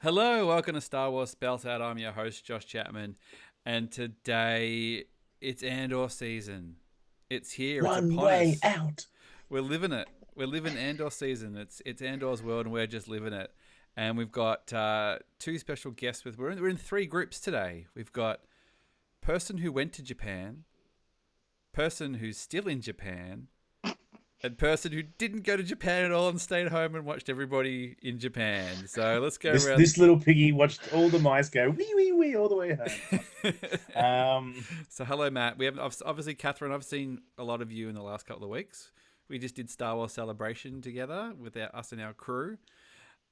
Hello, welcome to Star Wars Spelt Out. I'm your host, Josh Chapman, and today it's Andor season. It's here. It's One upon way us. out. We're living it. We're living Andor season. It's Andor's world, and we're just living it. And we've got two special guests with. We're in three groups today. We've got person who went to Japan, person who's still in Japan, and person who didn't go to Japan at all and stayed home and watched everybody in Japan. So let's go This around. this little piggy watched all the mice go wee wee wee all the way home. So hello, Matt. We haven't obviously Catherine. I've seen a lot of you in the last couple of weeks. We just did Star Wars Celebration together with us and our crew.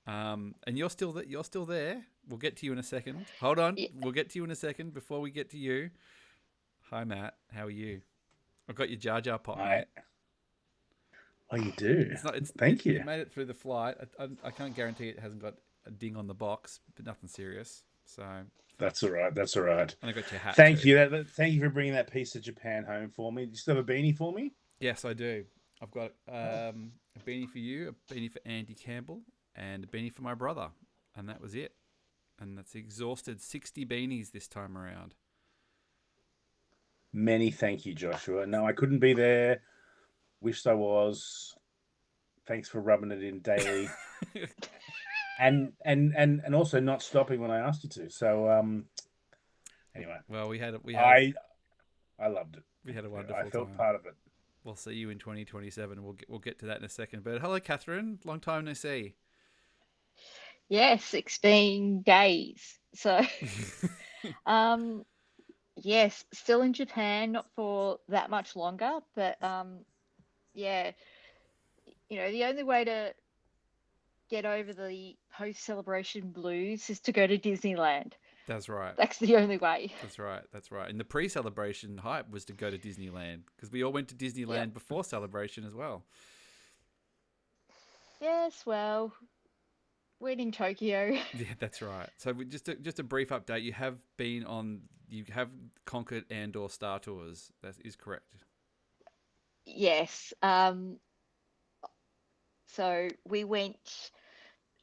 And you're still You're still there. We'll get to you in a second. Hold on. Yeah, We'll get to you in a second. Before we get to you, hi Matt. How are you? I've got your Jar Jar pop, I mate. oh you do. It's not. Thank It you. made it through the flight. I can't guarantee it hasn't got a ding on the box, but nothing serious. So, That's all right. That's all right. and I got your hat Thank too. you. Thank you for bringing that piece of Japan home for me. Do you still have a beanie for me? Yes, I do. I've got Oh, a beanie for you, a beanie for Andy Campbell, and a beanie for my brother, and that was it. And that's exhausted 60 beanies this time around. many thank you, Joshua. No, I couldn't be there. Wished I was. Thanks for rubbing it in daily, and also not stopping when I asked you to. So anyway, Well, I I loved it. we had a I wonderful felt time. part of it. We'll see you in 2027. We'll get to that in a second. But hello, Catherine. Long time no see. yeah, 16 days. So, um, yes, still in Japan, not for that much longer, but yeah, the only way to get over the post-celebration blues is to go to Disneyland. That's right. That's the only way. That's right. That's right. And the pre-celebration hype was to go to Disneyland because we all went to Yep. Disneyland before celebration as well. Yes, well, we're in Tokyo. Yeah, that's right. So just a brief update. You have conquered Andor Star Tours. That is correct. Yes. So we went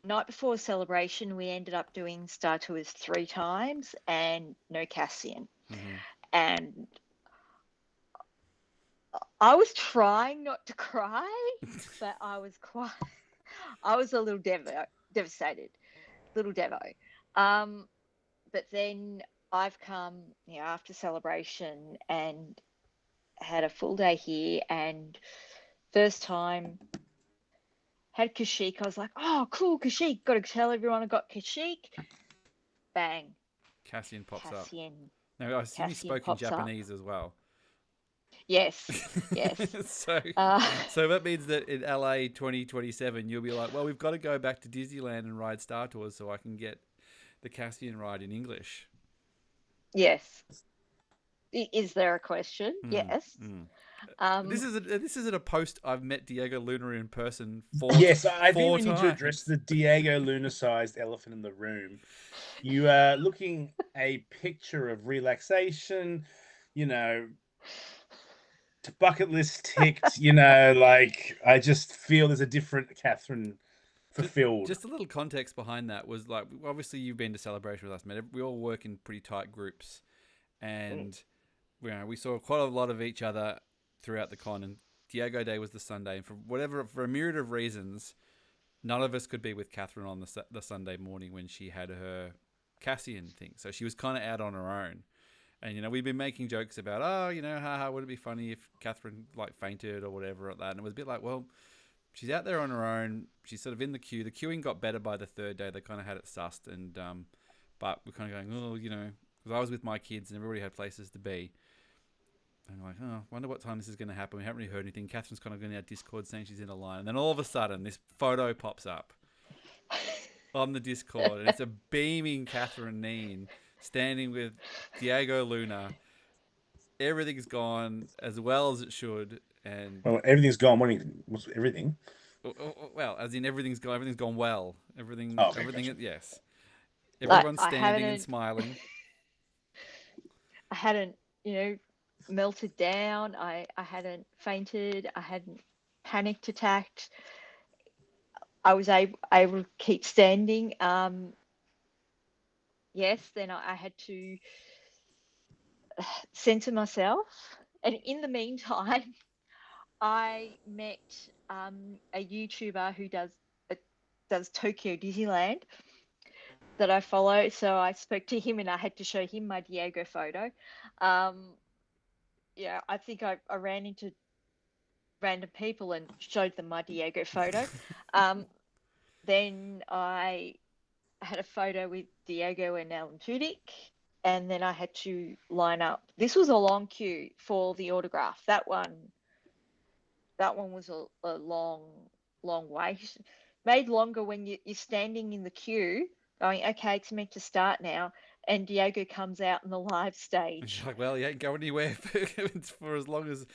night before celebration. We ended up doing Star Tours 3 times and no Cassian. Mm-hmm. And I was trying not to cry, but I was quite, I was a little devastated, little devo. Um, but then I've come, after celebration and had a full day here, and first time had Kashyyyk. I was like, oh, cool, Kashyyyk. Got to tell everyone I got Kashyyyk. Bang, Cassian pops up. Cassian, Now I assume you Cassian spoke in pops up. Japanese as well. Yes, yes. so Uh, so that means that in LA 2027 you'll be like, well, we've got to go back to Disneyland and ride Star Tours so I can get the Cassian ride in English. yes. Is there a question? Mm, Yes. mm. Um, This isn't a post. I've met Diego Luna in person Yes, I think four we need to address times. the Diego Luna-sized elephant in the room. You are looking a picture of relaxation, you know, bucket list ticked, like I just feel there's a different Catherine Just, fulfilled. just a little context behind that was like, obviously you've been to Celebration with us, mate. We all work in pretty tight groups, mm, and we saw quite a lot of each other throughout the con. And Diego Day was the Sunday, and for a myriad of reasons, none of us could be with Catherine on the Sunday morning when she had her Cassian thing. So she was kind of out on her own. And we've been making jokes about, oh, haha, would it be funny if Catherine like fainted or whatever like that? And it was a bit like, well, she's out there on her own. She's sort of in the queue. The queuing got better by the third day. They kind of had it sussed, and but we're kind of going, oh, because I was with my kids and everybody had places to be. And I'm like, oh, wonder what time this is going to happen. We haven't really heard anything. Catherine's kind of going out Discord saying she's in a line, and then all of a sudden, this photo pops up on the Discord, and it's a beaming Catherine Kneen standing with Diego Luna. Everything's gone as well as it should, and Well, everything's gone. What's everything? well, as in everything's gone well. Oh, okay, Everything, gotcha. yes. like Everyone's standing and smiling. I hadn't, melted down. I hadn't fainted. I hadn't panicked attacked. I was able to keep standing. yes, then I had to censor myself. And in the meantime, I met a YouTuber who does Tokyo Disneyland that I follow. So I spoke to him and I had to show him my Diego photo. Um, yeah, I think I ran into random people and showed them my Diego photo. Um, then I had a photo with Diego and Alan Tudyk, and then I had to line up. This was a long queue for the autograph. That one was a long wait. Made longer when you're standing in the queue, going, okay, it's meant to start now, and Diego comes out on the live stage. It's like, well, he ain't going anywhere for as long as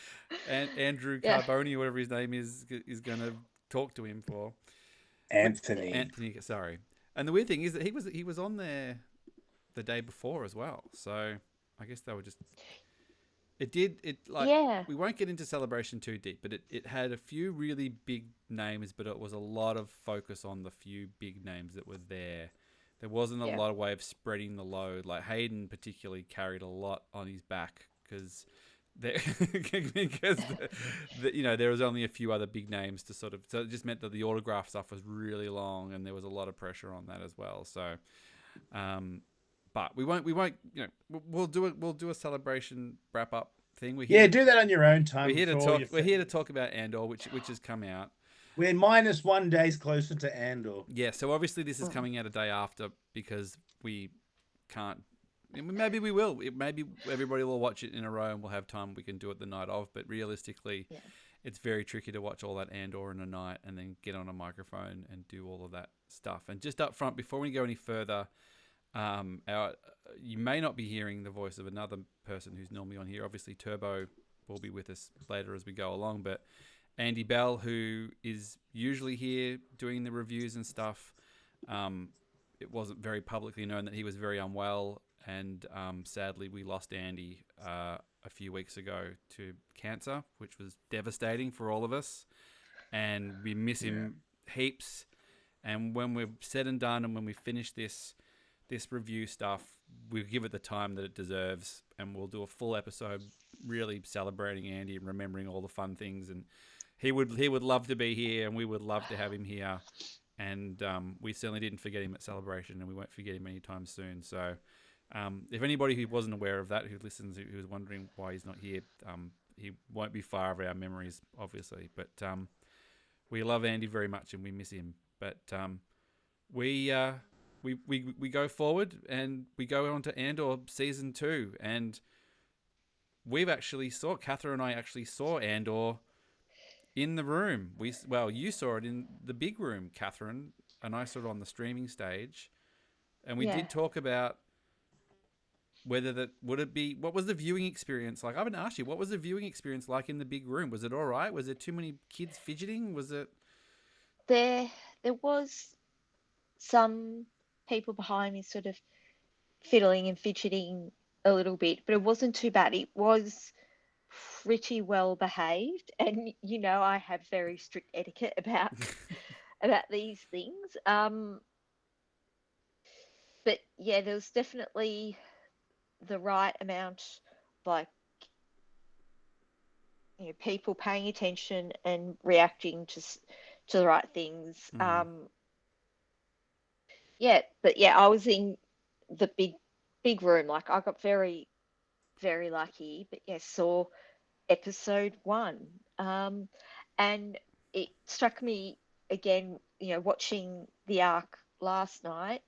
Andrew Yeah, Carboni, whatever his name is going to talk to him for. Anthony. Sorry. And the weird thing is that he was on there the day before as well. So I guess they were just. yeah, We won't get into Celebration too deep, but it had a few really big names, but it was a lot of focus on the few big names that were there. There wasn't a yeah, lot of way of spreading the load. Like Hayden particularly carried a lot on his back because there was only a few other big names to sort of, so it just meant that the autograph stuff was really long and there was a lot of pressure on that as well. So, but we won't we'll do a celebration wrap up thing. Do that on your own time. We're here to talk about Andor, which has come out. We're minus 1 days closer to Andor. Yeah, so obviously this is coming out a day after because we can't. Maybe we will. Maybe everybody will watch it in a row and we'll have time. We can do it the night of. But realistically, it's very tricky to watch all that Andor in a night and then get on a microphone and do all of that stuff. And just up front, before we go any further, you may not be hearing the voice of another person who's normally on here. Obviously, Turbo will be with us later as we go along. But Andy Bell, who is usually here doing the reviews and stuff, it wasn't very publicly known that he was very unwell. And sadly, we lost Andy a few weeks ago to cancer, which was devastating for all of us. And we miss him heaps. And when we're said and done, and when we finish this review stuff, we'll give it the time that it deserves. And we'll do a full episode really celebrating Andy and remembering all the fun things. And he would love to be here, and we would love to have him here. And we certainly didn't forget him at Celebration, and we won't forget him anytime soon. So if anybody who wasn't aware of that, who listens, who was wondering why he's not here, he won't be far of our memories, obviously. But we love Andy very much, and we miss him. But we go forward, and we go on to Andor Season 2. And Catherine and I actually saw Andor in the room. You saw it in the big room, Catherine, and I saw it on the streaming stage. And we did talk about whether what was the viewing experience like? I haven't asked you, what was the viewing experience like in the big room? Was it all right? Was there too many kids fidgeting? Was it? there was some people behind me sort of fiddling and fidgeting a little bit, but it wasn't too bad. It was pretty well behaved, and I have very strict etiquette about these things. But yeah, there was definitely the right amount, like people paying attention and reacting to the right things. I was in the big room. Like, I got very, very lucky. But saw episode 1, and it struck me again. Watching the arc last night.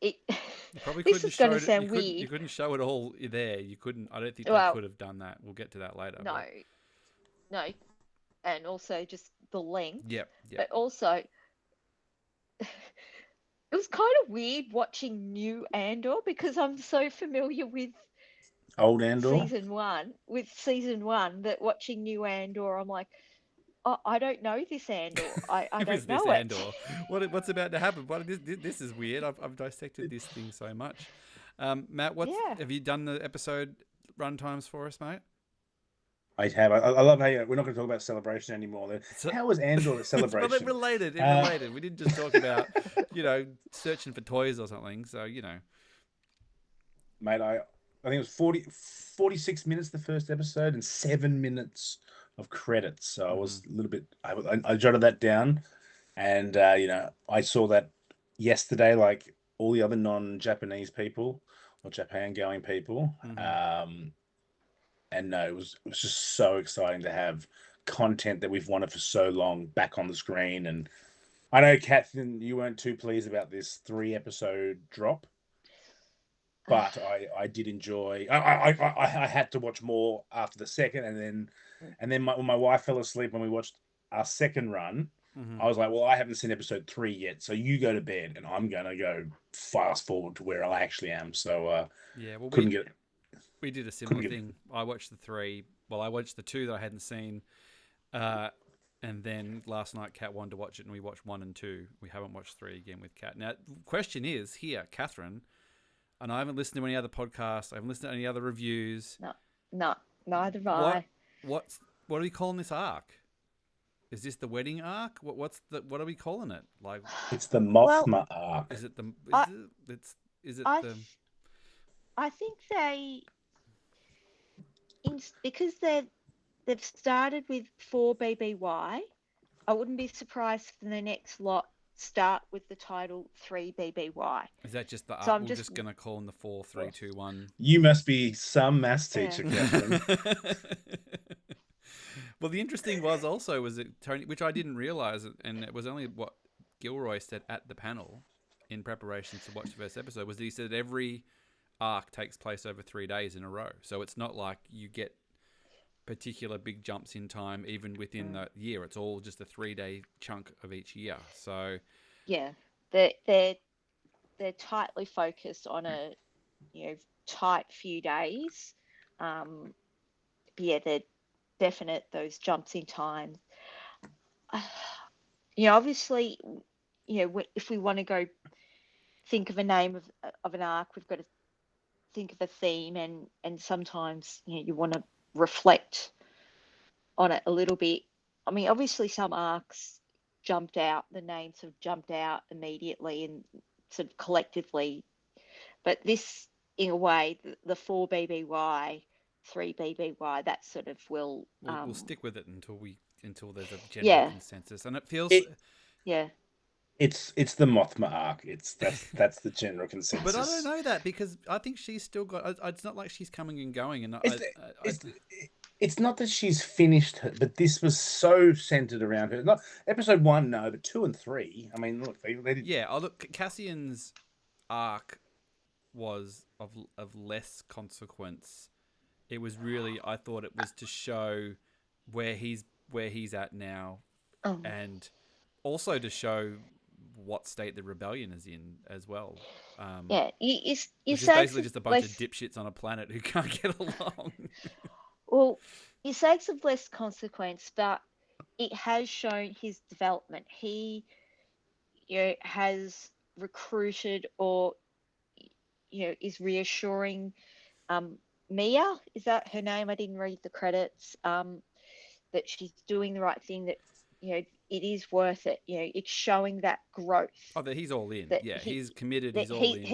It. You probably this couldn't is going to show it. sound Weird. You You couldn't show it all there. You couldn't. I don't think Well, they could have done that. We'll get to that later. No, and also just the length. Yep. But also, it was kind of weird watching new Andor because I'm so familiar with Old Andor. season one that watching new Andor, I'm like, oh, I don't know this Andor. I don't know it. Andor? What's about to happen? This is weird. I've dissected this thing so much. Matt, have you done the episode run times for us, mate? I have. I love how we're not going to talk about celebration anymore. So, How was Andor a well, it celebration? related. It Uh, related. We didn't just talk about, searching for toys or something. So, Mate, I think it was 46 minutes the first episode and 7 minutes of credits. So I was a little bit. I jotted that down, and I saw that yesterday, like all the other non-Japanese people or Japan-going people. And no, it was just so exciting to have content that we've wanted for so long back on the screen. And I know, Catherine, you weren't too pleased about this 3 episode drop, but I did enjoy. I had to watch more after the second, and then when my wife fell asleep when we watched our second run, I was like, well, I haven't seen episode 3 yet, so you go to bed, and I'm gonna go fast forward to where I actually am. So yeah. Well, couldn't get we did a couldn't similar get. thing. I watched the 3. Well, I watched the 2 that I hadn't seen. And then last night, Kat wanted to watch it, and we watched 1 and 2. We haven't watched 3 again with Kat. Now, question is here, Catherine, and I haven't listened to any other podcasts. I haven't listened to any other reviews. No, neither have What I. what are we calling this arc? Is this the wedding arc? What are we calling it? Like, It's the Well, Mothma arc. is it the I, is it I, the I think because they've started with 4BBY. I wouldn't be surprised if the next lot start with the title 3BBY. is that just the So arc? I'm We're just just gonna call them the 4, 3, 2, 1. You must be some maths Yeah. teacher, Catherine. Well, the interesting was that Tony, which I didn't realize, and it was only what Gilroy said at the panel in preparation to watch the first episode, was that he said every arc takes place over 3 days in a row. So it's not like you get particular big jumps in time even within the year. It's all just a 3-day chunk of each year. So Yeah, they're tightly focused on a tight few days. But yeah, they're definite those jumps in time. Obviously, if we want to go think of a name of an arc, we've got to think of a theme, and sometimes you want to reflect on it a little bit. I mean, obviously some arcs jumped out, the names have jumped out immediately and sort of collectively, but this, in a way, the 4BBY, 3BBY, that sort of will we'll stick with it until there's a general yeah, consensus, and it feels. It, yeah. it's the Mothma arc. That's the general But I don't consensus. know that, because I think she's still got. It's not like she's coming and going, and It's not that she's finished her, but this was so centered around her. Not episode 1, no, but 2 and 3. I mean, look, they did. yeah. Oh, look, Cassian's arc was of less consequence. It was really, I thought it was to show where he's at now, Oh, and also to show what state the rebellion is in as well. yeah. You Which is say basically just a bunch of dipshits on a planet who can't get along. well, you say it's of less consequence, but it has shown his development. He, has recruited or, is reassuring Mia. Is that her name? I didn't read the credits. That she's doing the right thing. That it is worth it. It's showing that growth. Oh, that he's all in. That Yeah, he, he's committed. that He's all in.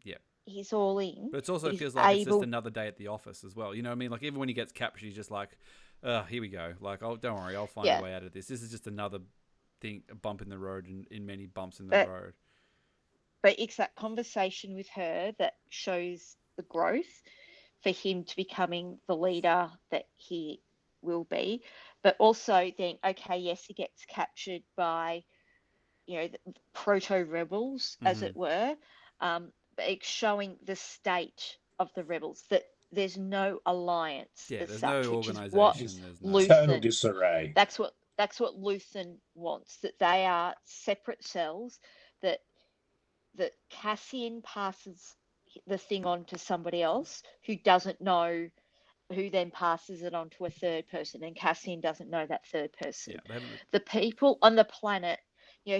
yeah. He's all in. But it also He's feels like it's just able. another day at the office as well. You know what I mean? Like, even when he gets captured, he's just like, here we go. Like, oh, don't worry, I'll find Yeah. a way out of this. This is just another thing, a bump in the road, in many bumps in the road. But it's that conversation with her that shows the growth for him to becoming the leader that he will be. But also then, okay, yes, he gets captured by, the proto rebels, as it were. But it's showing the state of the rebels, that there's no alliance. Yeah, as there's such, no which is what organization. There's no. Total Luthen. disarray. That's what Luthen wants. That they are separate cells. That Cassian passes the thing on to somebody else who doesn't know, who then passes it on to a third person, and Cassian doesn't know that third person. Yeah, they haven't. The people on the planet,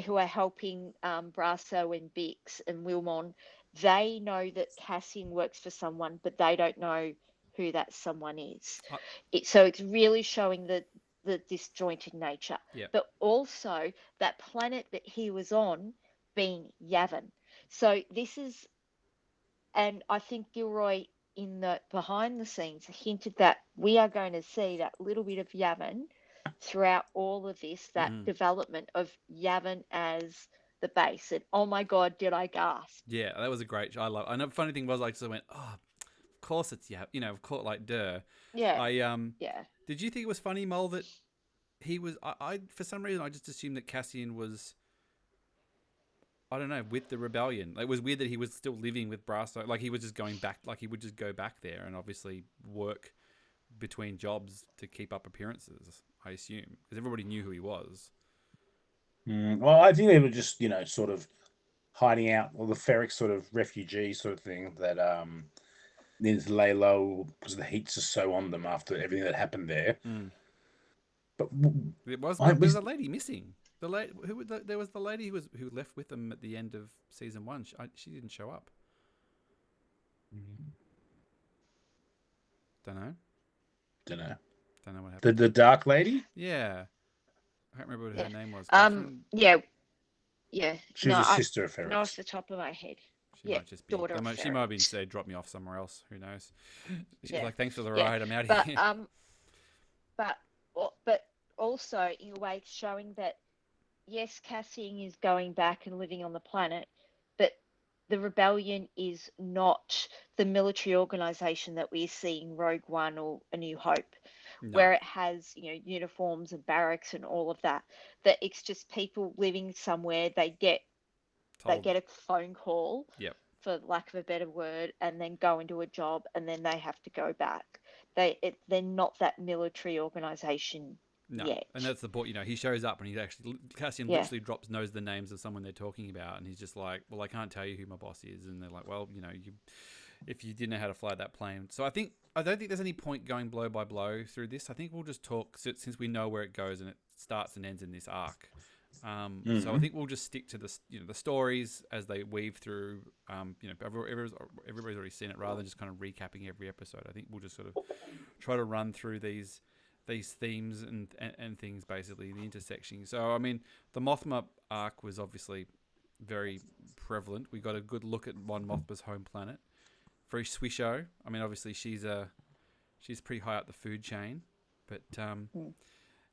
who are helping Brasso and Bix and Wilmon, they know that Cassian works for someone, but they don't know who that someone is. I- So it's really showing the disjointed nature, Yeah. but also that planet that he was on being Yavin. So this is, and I think Gilroy in the behind the scenes hinted that we are going to see that little bit of Yavin throughout all of this, that Mhm. development of Yavin as the base. And oh my God, did I gasp? Yeah, that was a great show. I love. And the funny thing was, I just went, "Oh, of course it's yeah." You know, of course, like duh. Yeah, I yeah. Did you think it was funny, Mohl, that he was? I for some reason I just assumed that Cassian was. I don't know, with the rebellion. It was weird that he was still living with Brasso. Like he was just going back. Like he would just go back there and obviously work between jobs to keep up appearances. I assume because everybody knew who he was. Well, I think they were just, sort of hiding out, or the Ferric sort of refugee sort of thing that needed to lay low because the heat's just so on them after everything that happened there. Mm. But It was, I but there's was, a lady missing. The lady there was the lady who left with them at the end of season 1. She didn't show up. Don't know. don't know, Don't know what the happened. the Dark Lady. Yeah, I can't remember what Yeah. her name was. Catherine. Yeah, yeah. She No, was a I sister of not off Ferric's. the top of my head. She Yeah, might just be. daughter of She might have been Ferret. say drop me off somewhere else. Who knows? She's Yeah, like, thanks for the yeah. ride. I'm out of But here. but but also in a way showing that yes, Cassian is going back and living on the planet, but the rebellion is not the military organization that we see in Rogue One or A New Hope, No, where it has, uniforms and barracks and all of that. That it's just people living somewhere. They told. get a phone call, Yep. for lack of a better word, and then go into a job, and then they have to go back. They're not that military organization No, yet. and that's the point. You know, he shows up and he actually Cassian Yeah. literally knows the names of someone they're talking about, and he's just like, "Well, I can't tell you who my boss is," and they're like, "Well, if you didn't know how to fly that plane." So I don't think there's any point going blow by blow through this. I think we'll just talk since we know where it goes and it starts and ends in this arc. So I think we'll just stick to the stories as they weave through. Everybody's already seen it, rather than just kind of recapping every episode. I think we'll just sort of try to run through these themes and things, basically the intersection. So I mean, the Mothma arc was obviously very prevalent. We got a good look at Mon Mothma's home planet. Very swisho. I mean, obviously she's pretty high up the food chain, but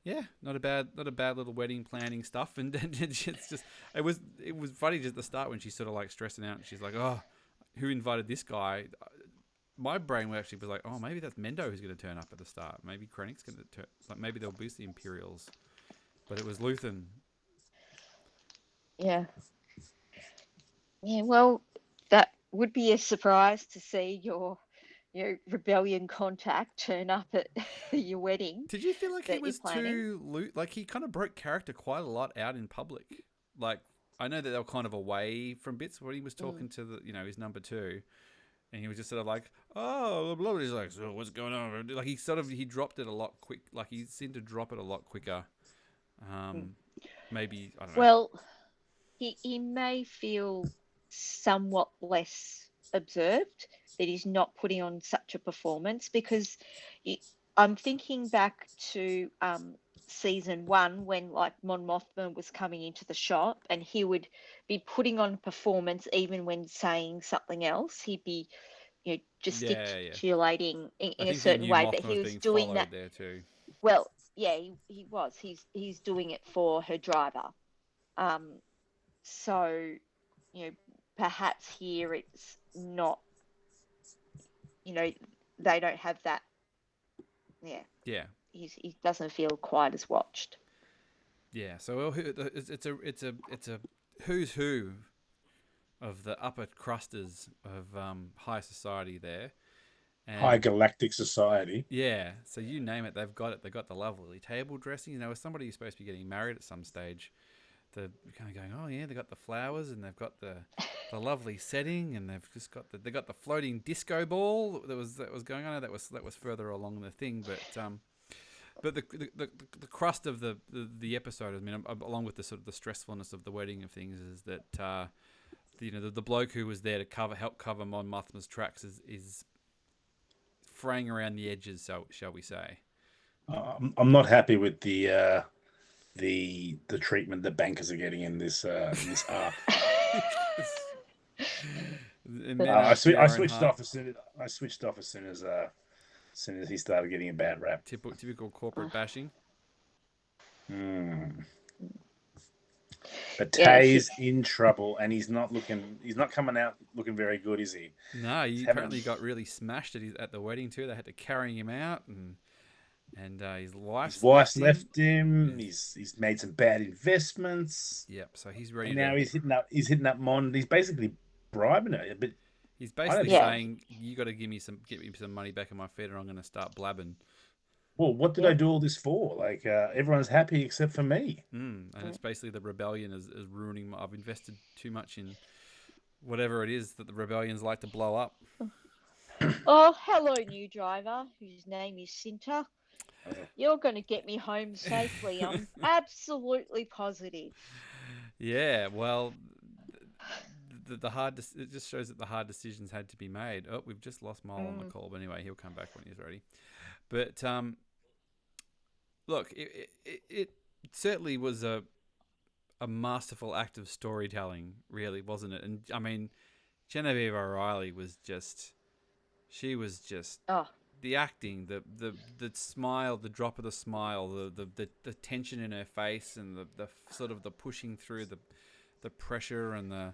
yeah, not a bad little wedding planning stuff. And it's just it was funny just at the start when she's sort of like stressing out and she's like, oh, who invited this guy? My brain actually was like, oh, maybe that's Mendo who's going to turn up at the start. Maybe Krennic's going to turn, like maybe they'll boost the Imperials, but it was Luthen. Yeah. Yeah, well, that would be a surprise to see your rebellion contact turn up at your wedding Did you feel like he that you're was planning. like he kind of broke character quite a lot out in public? Like I know that they were kind of away from bits when he was talking to his number two, and he was just sort of like, oh, blah, blah. He's like, so what's going on? Like he dropped it a lot quick. Like he seemed to drop it a lot quicker. Maybe I don't know. Well, he may feel somewhat less observed, that he's not putting on such a performance, because I'm thinking back to season 1 when like Mon Mothma was coming into the shop and he would be putting on performance even when saying something else. He'd be Yeah. gesticulating I in a think he certain knew way, but Mothma he was was being doing that. followed there too. Well, yeah, he was. He's doing it for her driver. So, perhaps here it's not, they don't have that. Yeah, Yeah. he doesn't feel quite as watched. Yeah. So it's a who's who of the upper crusters of high society there. And High Galactic Society. yeah, so you name it, they've got it. They've got the lovely table dressing. As somebody who's supposed to be getting married at some stage, they're kind of going, oh yeah, they've got the flowers and they've got the lovely setting, and they've just got they got the floating disco ball that was going on. That was further along the thing, but the crust of the episode, I mean, along with the sort of the stressfulness of the wedding of things, is that the bloke who was there to help cover Mon Mothma's tracks is fraying around the edges, so shall we say? I'm not happy with the treatment the bankers are getting in this arc. Men I after your own switched heart. off as soon as he started getting a bad rap. Typical corporate bashing. But Yeah, Tay's in trouble, and he's not coming out looking very good, is he? No, he apparently got really smashed at the wedding too. They had to carry him out, and his wife's left him. He's made some bad investments. Yep. So he's ready. And now he's hitting up Mon. He's basically bribing her. But he's basically saying, "You got to get me some money back in my feet, or I'm going to start blabbing." Well, what did I do all this for? Like, everyone's happy except for me. And it's basically the rebellion is ruining. I've invested too much in whatever it is that the rebellions like to blow up. Oh, hello, new driver, whose name is Cinta. You're going to get me home safely. I'm absolutely positive. Yeah, well, it just shows that the hard decisions had to be made. Oh, we've just lost Mohl on the call, but anyway, he'll come back when he's ready. But look, it certainly was a masterful act of storytelling, really, wasn't it? And I mean, Genevieve O'Reilly was just the acting, the smile, the drop of the smile, the tension in her face, and the sort of the pushing through the pressure and the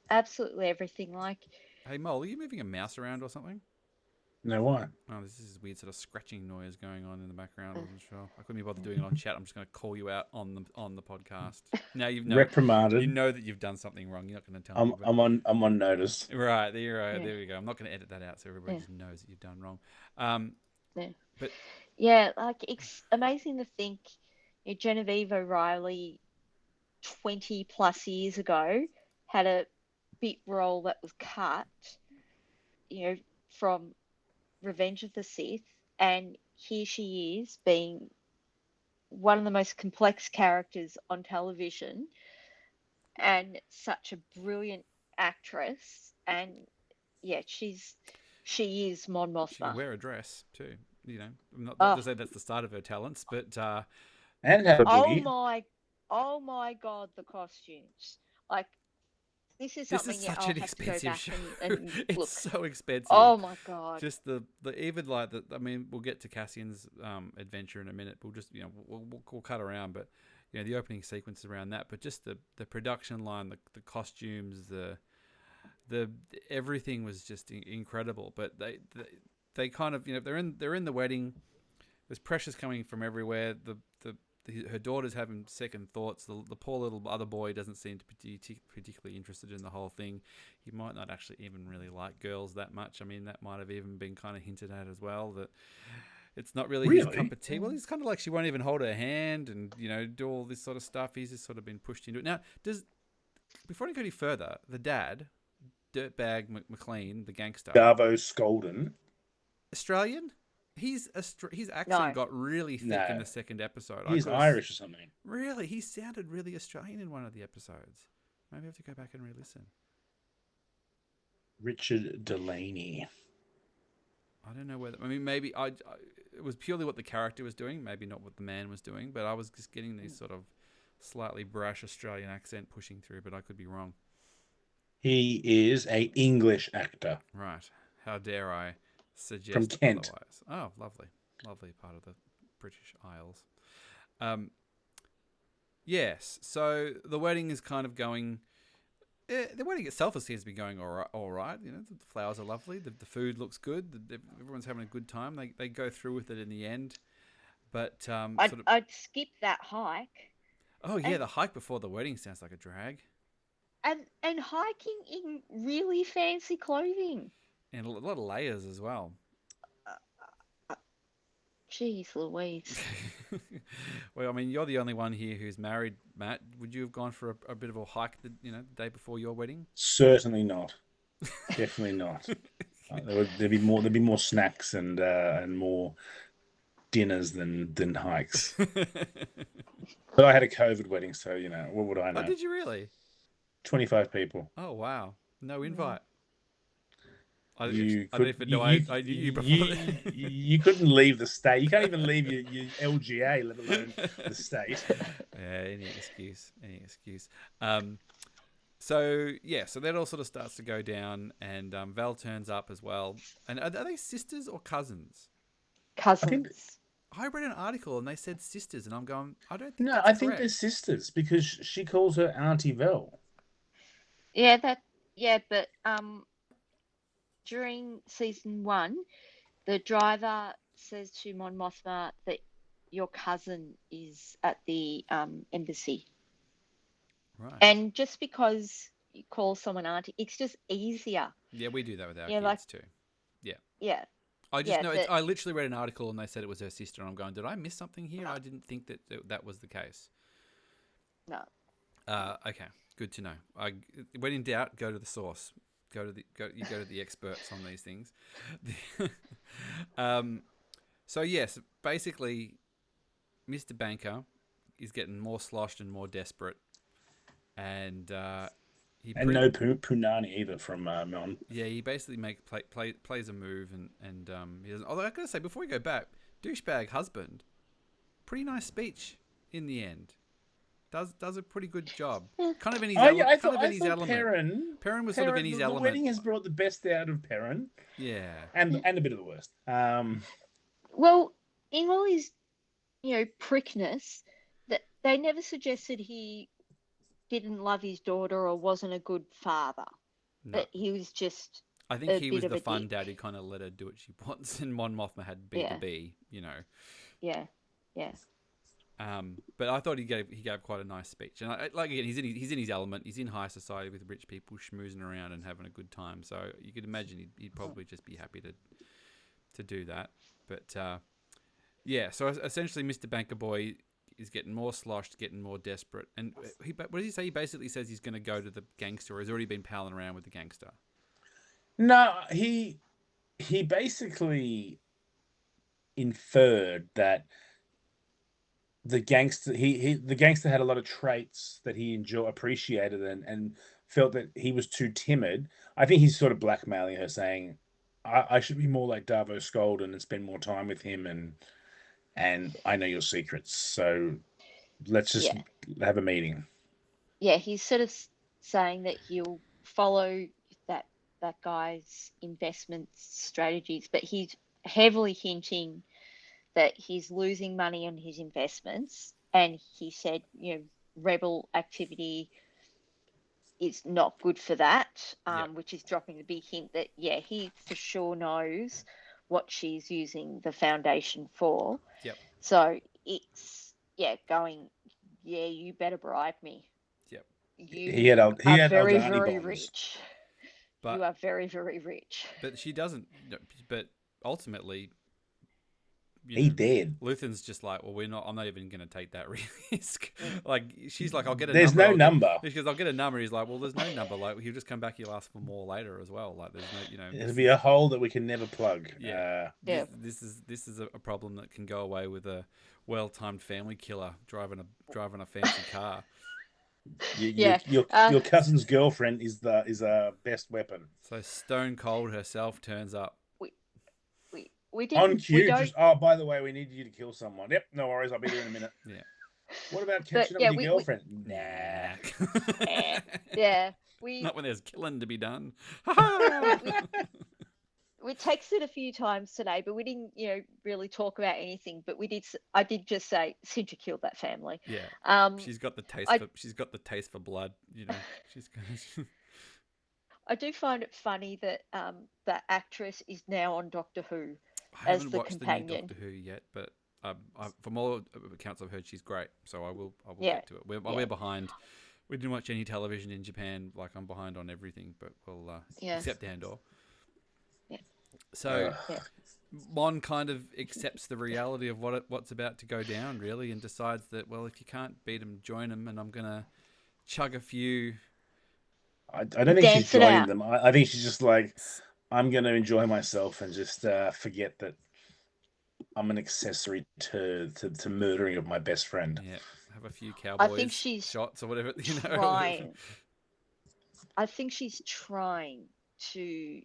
absolutely everything. Like, hey Mohl, are you moving a mouse around or something? No, why? Oh, this is weird sort of scratching noise going on in the background. I wasn't sure. I couldn't be bothered doing it on chat. I'm just going to call you out on the podcast. Now reprimanded. You know that you've done something wrong. You're not going to tell me. I'm on notice. Right there. There we go. I'm not going to edit that out, so everybody just knows that you've done wrong. But yeah, like, it's amazing to think Genevieve O'Reilly 20 plus years ago had a bit role that was cut, from Revenge of the Sith, and here she is being one of the most complex characters on television and such a brilliant actress. And yeah, she is Mon Mothma. She can wear a dress too. I'm not to say that's the start of her talents, but and have a boogie. Oh my God, the costumes! Like, this is such an expensive show. And it's look. so expensive. Oh my God! Just the even like the. I mean, we'll get to Cassian's adventure in a minute. We'll just we'll cut around, but the opening sequence around that. But just the production line, the costumes, the everything was just incredible. But they kind of they're in the wedding. There's pressures coming from everywhere. Her daughter's having second thoughts. The poor little other boy doesn't seem to be particularly interested in the whole thing. He might not actually even really like girls that much. I mean, that might have even been kind of hinted at as well, that it's not really his cup of tea. Well, it's kind of like she won't even hold her hand and, do all this sort of stuff. He's just sort of been pushed into it. Now, before I go any further, the dad, Dirtbag McLean, the gangster. Darvo Skolden. Australian? His accent got really thick in the second episode. He's Irish or something. Really? He sounded really Australian in one of the episodes. Maybe I have to go back and re-listen. Richard Delaney. I don't know whether... I mean, maybe it was purely what the character was doing, maybe not what the man was doing, but I was just getting these sort of slightly brash Australian accent pushing through, but I could be wrong. He is an English actor. Right. How dare I suggest from Kent. Otherwise. Oh, lovely part of the British Isles. Yes, so the wedding is kind of going. The wedding itself seems to be going all right. The flowers are lovely. The food looks good. Everyone's having a good time. They go through with it in the end, but I'd skip that hike. Oh yeah, the hike before the wedding sounds like a drag. And hiking in really fancy clothing. And a lot of layers as well. Jeez Louise. Well, I mean, you're the only one here who's married, Matt. Would you have gone for a bit of a hike, the day before your wedding? Certainly not. Definitely not. There'd be more snacks and more dinners than hikes. But I had a COVID wedding, so what would I know? Oh, did you really? 25 people. Oh wow, no invite. You I don't even know. I knew you before. you couldn't leave the state. You can't even leave your LGA, let alone the state. Yeah, any excuse, any excuse. So yeah, so that all sort of starts to go down, and Val turns up as well. And are they sisters or cousins? I think Cousins. I read an article and they said sisters, and I'm going, I don't think no, that's I think they're correct. sisters because she calls her Auntie Vel. Yeah, but during season 1, the driver says to Mon Mothma that your cousin is at the embassy. Right. And just because you call someone auntie, it's just easier. Yeah, we do that with our Yeah, kids like too. Yeah. yeah, I just yeah, know. but I literally read an article and they said it was her sister, and I'm going, did I miss something here? I didn't think that was the case. no. Okay, good to know. When in doubt, go to the source. You go to the experts on these things. So yes, basically, Mr. Banker is getting more sloshed and more desperate, and And no Punani either from Mon. yeah, he basically plays a move, and he doesn't. Although I gotta say, before we go back, douchebag husband, pretty nice speech in the end. Does a pretty good job. Kind of in his I kind of in I his thought element. Perrin was sort of in his the element. wedding has brought the best out of Perrin, Yeah. and a bit of the worst. Well, in all his, prickness, that they never suggested he didn't love his daughter or wasn't a good father. No. That he was just I think a he bit was of the a fun dick. dad who kind of let her do what she wants, and Mon Mothma had B to Yeah. B, you know. Yeah, yeah. But I thought he gave quite a nice speech, and like again, he's in his element. He's in high society with rich people schmoozing around and having a good time. So you could imagine he'd probably just be happy to do that. But yeah, so essentially, Mr. Banker Boy is getting more sloshed, getting more desperate, and what does he say? He basically says he's going to go to the gangster, or he's already been palling around with the gangster. No, he basically inferred that the gangster had a lot of traits that he appreciated and felt that he was too timid. I think he's sort of blackmailing her, saying, I should be more like Davos Golden and spend more time with him, and I know your secrets, so let's just have a meeting. Yeah, he's sort of saying that he'll follow that guy's investment strategies, but he's heavily hinting that he's losing money on his investments. And he said, rebel activity is not good for that, which is dropping the big hint that, he for sure knows what she's using the foundation for. Yep. So it's, going, you better bribe me. Yep. You are very, very bombs. rich. But, you are very, very rich. But she doesn't. But ultimately, he did. Luthen's just like, well, I'm not even going to take that risk. Like, she's like, I'll get a there's number. No number. Because I'll get a number. He's like, well, there's no number. Like, he'll just come back. He'll ask for more later as well. Like, there's no, it'll be a hole that we can never plug. Yeah. This is a problem that can go away with a well-timed family killer driving a fancy car. Your cousin's girlfriend is a best weapon. So Stone Cold herself turns up. We didn't. On cue, by the way, we need you to kill someone. Yep, no worries, I'll be there in a minute. Yeah. What about catching up with your girlfriend? Nah. Yeah. Not when there's killing to be done. We texted a few times today, but we didn't, really talk about anything. But I did just say, Cintra killed that family. Yeah. She's got the taste for blood. She's gonna. I do find it funny that the actress is now on Doctor Who as the companion. The new Doctor Who yet, but from all accounts I've heard, she's great. So I will get to it. We're behind. We didn't watch any television in Japan. Like, I'm behind on everything, but we'll except Andor. Yeah. So Mon kind of accepts the reality of what's about to go down, really, and decides that, well, if you can't beat him, join him, and I'm gonna chug a few. I don't think she's joining them. I think she's just like, I'm going to enjoy myself and just forget that I'm an accessory to murdering of my best friend. Yeah, have a few cowboys I think she's shots or whatever. Trying. I think she's trying to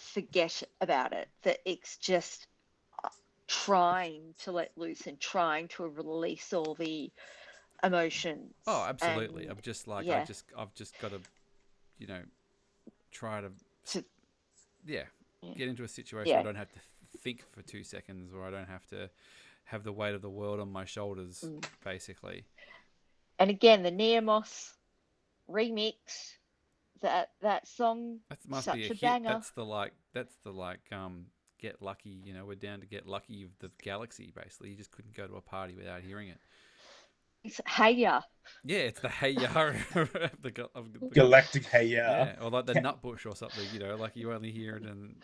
forget about it, that it's just trying to let loose and trying to release all the emotions. Oh, absolutely. And I'm just like, yeah, I've just got to, try to, to, yeah, yeah, get into a situation where yeah. I don't have to think for 2 seconds, or I don't have to have the weight of the world on my shoulders, Mm. basically. And again, the Neamos remix, that song, That must be a such a hit. banger. That's the Get Lucky. We're down to Get Lucky of the galaxy. Basically, you just couldn't go to a party without hearing it. It's Hey Ya. Yeah, it's the Hey Ya of the Galactic Hey Ya. yeah, or like the Nutbush or something. Like you only hear it in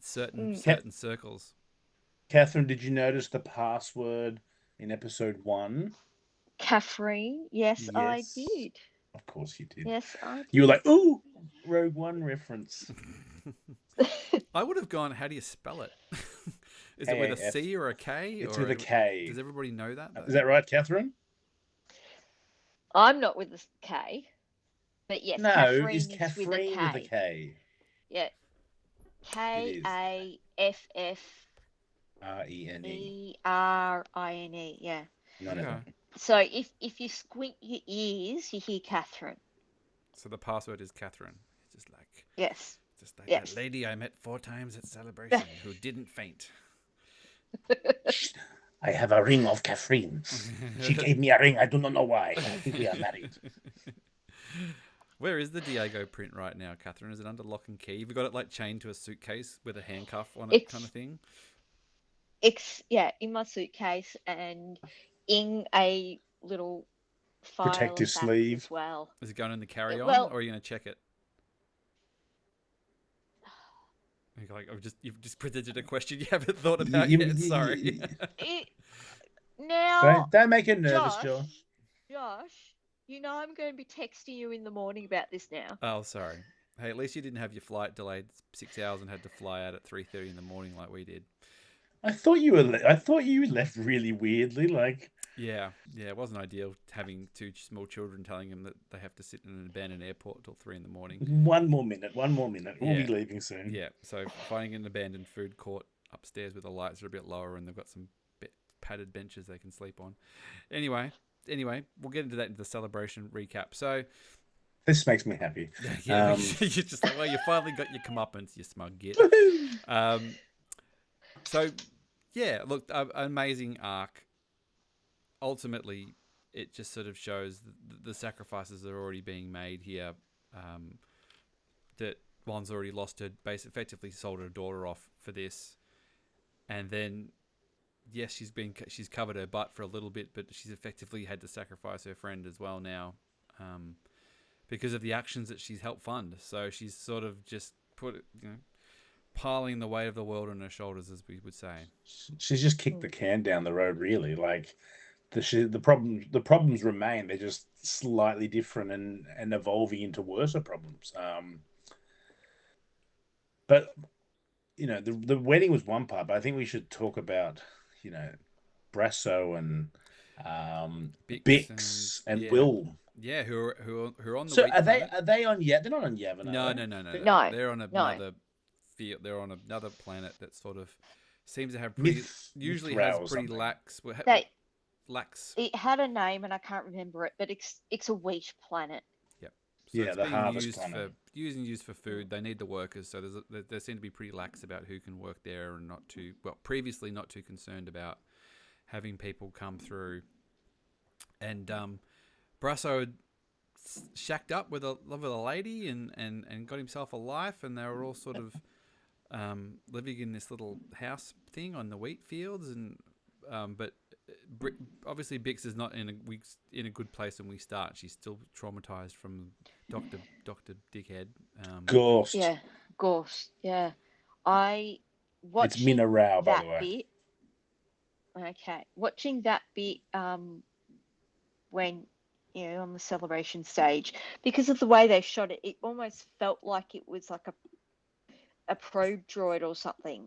certain circles. Catherine, did you notice the password in episode 1? Catherine, yes, I Yes. did. Of course you did. Yes, I did. You were like, ooh, Rogue One reference. I would have gone, how do you spell it? Is it with a C or a K? It's or with a K. Does everybody know that, though? Is that right, Catherine? I'm not with the K, but yes, No, Catherine is is Catherine with a K? Yeah, It is. Kaffrine. Rene. Yeah. No, Okay. no. So if you squint your ears, you hear Catherine. So the password is Catherine. It's just like Yes. that lady I met 4 times at Celebration who didn't faint. I have a ring of Catherine. She gave me a ring. I do not know why. I think we are married. Where is the Diego print right now, Catherine? Is it under lock and key? Have you got it like chained to a suitcase with a handcuff on it, kind of thing? It's in my suitcase and in a little file Protective back sleeve as well. Is it going in the carry-on, well- or are you going to check it? You've just presented a question you haven't thought about yet. Sorry. Now, Don't make it nervous, Josh. Josh, I'm going to be texting you in the morning about this now. Oh, sorry. Hey, at least you didn't have your flight delayed 6 hours and had to fly out at 3:30 in the morning like we did. I thought you left really weirdly. Like, yeah, it wasn't ideal having 2 small children telling them that they have to sit in an abandoned airport till 3 in the morning. One more minute. We'll be leaving soon. Yeah, so finding an abandoned food court upstairs where the lights are a bit lower and they've got some padded benches they can sleep on. Anyway, we'll get into that in the celebration recap. So this makes me happy. Yeah, you're just like, well, you finally got your comeuppance, you smug git. So, yeah, look, amazing arc. Ultimately, it just sort of shows the sacrifices that are already being made here. That Lon's already lost her, effectively sold her daughter off for this, and then yes, she's covered her butt for a little bit, but she's effectively had to sacrifice her friend as well now, because of the actions that she's helped fund. So she's sort of just piling the weight of the world on her shoulders, as we would say. She's just kicked the can down the road, really. Like the problems remain. They're just slightly different and evolving into worse problems. But the wedding was one part, but I think we should talk about Brasso and Bix and Will. Yeah, who are on the So wheat are planet. they on Yavin? They're not on Yavin. No. They're on another field. They're on another planet that sort of seems to have lax. It had a name and I can't remember it, but it's a wheat planet. Yep. So it's the being harvest planet. used for food. They need the workers, so they seem to be pretty lax about who can work there and previously not too concerned about having people come through. And Brasso had shacked up with a lady and got himself a life, and they were all sort of living in this little house thing on the wheat fields. And but obviously Bix is not in a good place when we start. She's still traumatized from Dr. Dickhead. Ghost. Yeah, Ghost. Yeah, it's Mina Rao, by the way. Okay, watching that bit when on the celebration stage, because of the way they shot it, it almost felt like it was like a probe droid or something,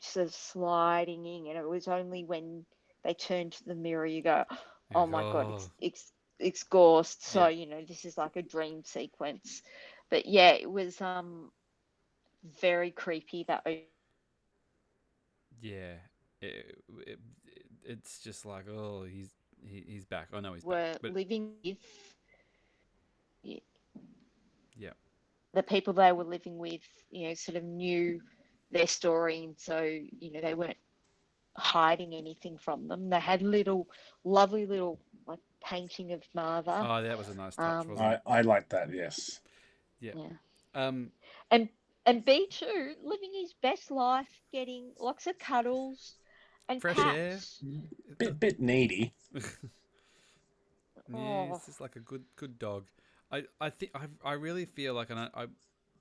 sort of sliding in, and it was only when they turned to the mirror you go, oh my god, it's Ghost. So this is like a dream sequence. But yeah, it was very creepy. Yeah, it's just like, oh, he's back. I know he's back, Were but living with yeah, the people they were living with, sort of knew their story, and so they weren't hiding anything from them. They had lovely little like painting of Martha. oh, that was a nice touch, wasn't it? I like that. Yes. Yeah. Yeah, Um, and B2 living his best life, getting lots of cuddles and fresh air. pats. Bit needy. Yeah, Oh, it's just like a good dog. I think I really feel like, and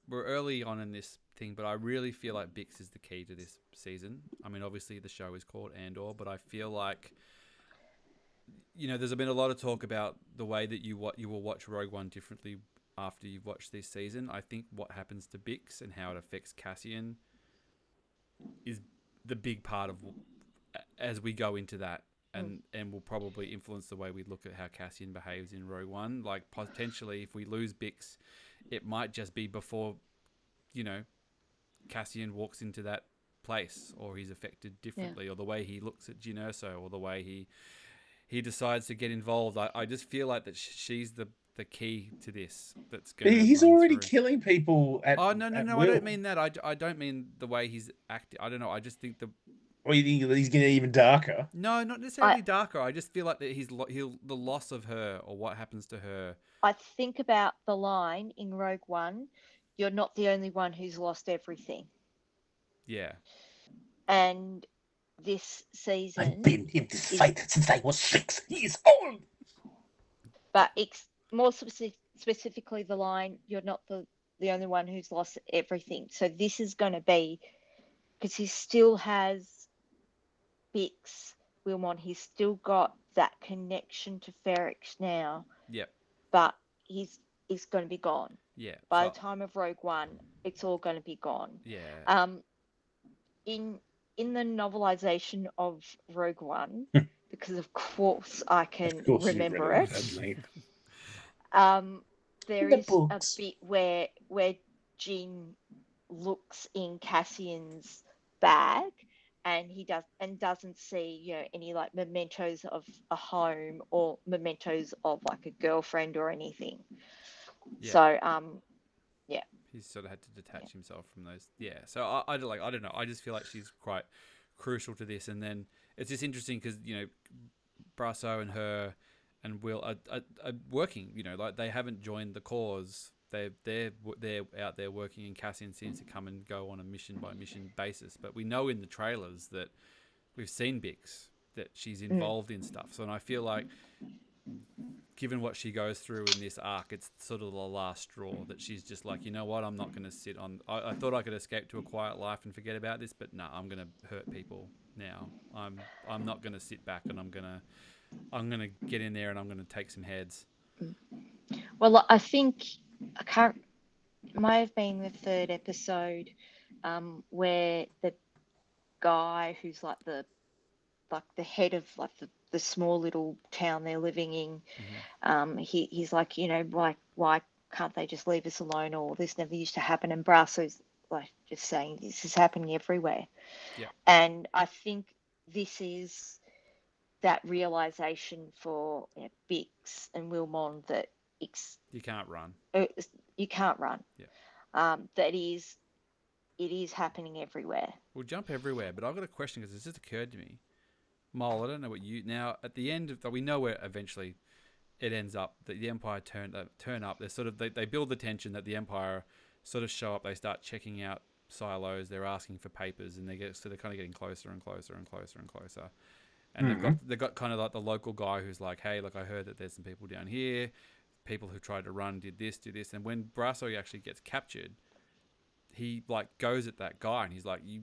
we're early on in this thing, but I really feel like Bix is the key to this season. I mean, obviously the show is called Andor, but I feel like there's been a lot of talk about the way that you will watch Rogue One differently after you've watched this season. I think what happens to Bix and how it affects Cassian is the big part of as we go into that. And will probably influence the way we look at how Cassian behaves in Rogue One. Like, potentially, if we lose Bix, it might just be before, Cassian walks into that place, or he's affected differently, or the way he looks at Jyn Erso, or the way he decides to get involved. I just feel like that she's the key to this. That's going to He's run already through. killing people at Oh, no, at I will. don't mean that. I don't mean the way he's acting. I don't know. I just think Or you think he's getting even darker? No, not necessarily darker. I just feel like that the loss of her, or what happens to her. I think about the line in Rogue One, "You're not the only one who's lost everything." Yeah. And this season, I've been in this fight since I was 6 years old. But more specifically, the line, "You're not the only one who's lost everything." So this is going to be, because he still has Bix, Wilmot, he's still got that connection to Ferrix now. Yep. But he's going to be gone. Yeah. By the time of Rogue One, it's all going to be gone. Yeah. In the novelization of Rogue One, because of course I can remember it. There is a bit where Jyn looks in Cassian's bag, and he doesn't see any like mementos of a home or mementos of like a girlfriend or anything. Yeah. So yeah, he sort of had to detach himself from those. Yeah. So I don't know. I just feel like she's quite crucial to this. And then it's just interesting because Brasso and her and Will are working. Like, they haven't joined the cause. They're out there working, and Cassian seems to come and go on a mission by mission basis. But we know in the trailers that we've seen Bix, that she's involved in stuff. So, and I feel like, given what she goes through in this arc, it's sort of the last straw, that she's just like, you know what, I'm not going to sit on. I thought I could escape to a quiet life and forget about this, but no, I'm going to hurt people now. I'm not going to sit back, and I'm going to get in there, and I'm going to take some heads. Well, I think it might have been the third episode, where the guy who's like the head of like the small little town they're living in, he's like, why can't they just leave us alone, or this never used to happen? And Brasso's like just saying, this is happening everywhere. Yeah. And I think this is that realization for Bix and Wilmot, that you can't run. You can't run. Yeah. It is happening everywhere. We'll jump everywhere, but I've got a question, because this just occurred to me. Mohl, I don't know what you... Now, at the end, we know where eventually it ends up, that the Empire turn up. They're sort of... They build the tension that the Empire sort of show up. They start checking out silos. They're asking for papers, and they're kind of getting closer and closer and closer and closer. And they've got kind of like the local guy who's like, hey, look, I heard that there's some people down here. People who tried to run did this. And when Brasso actually gets captured, he like goes at that guy, and he's like, you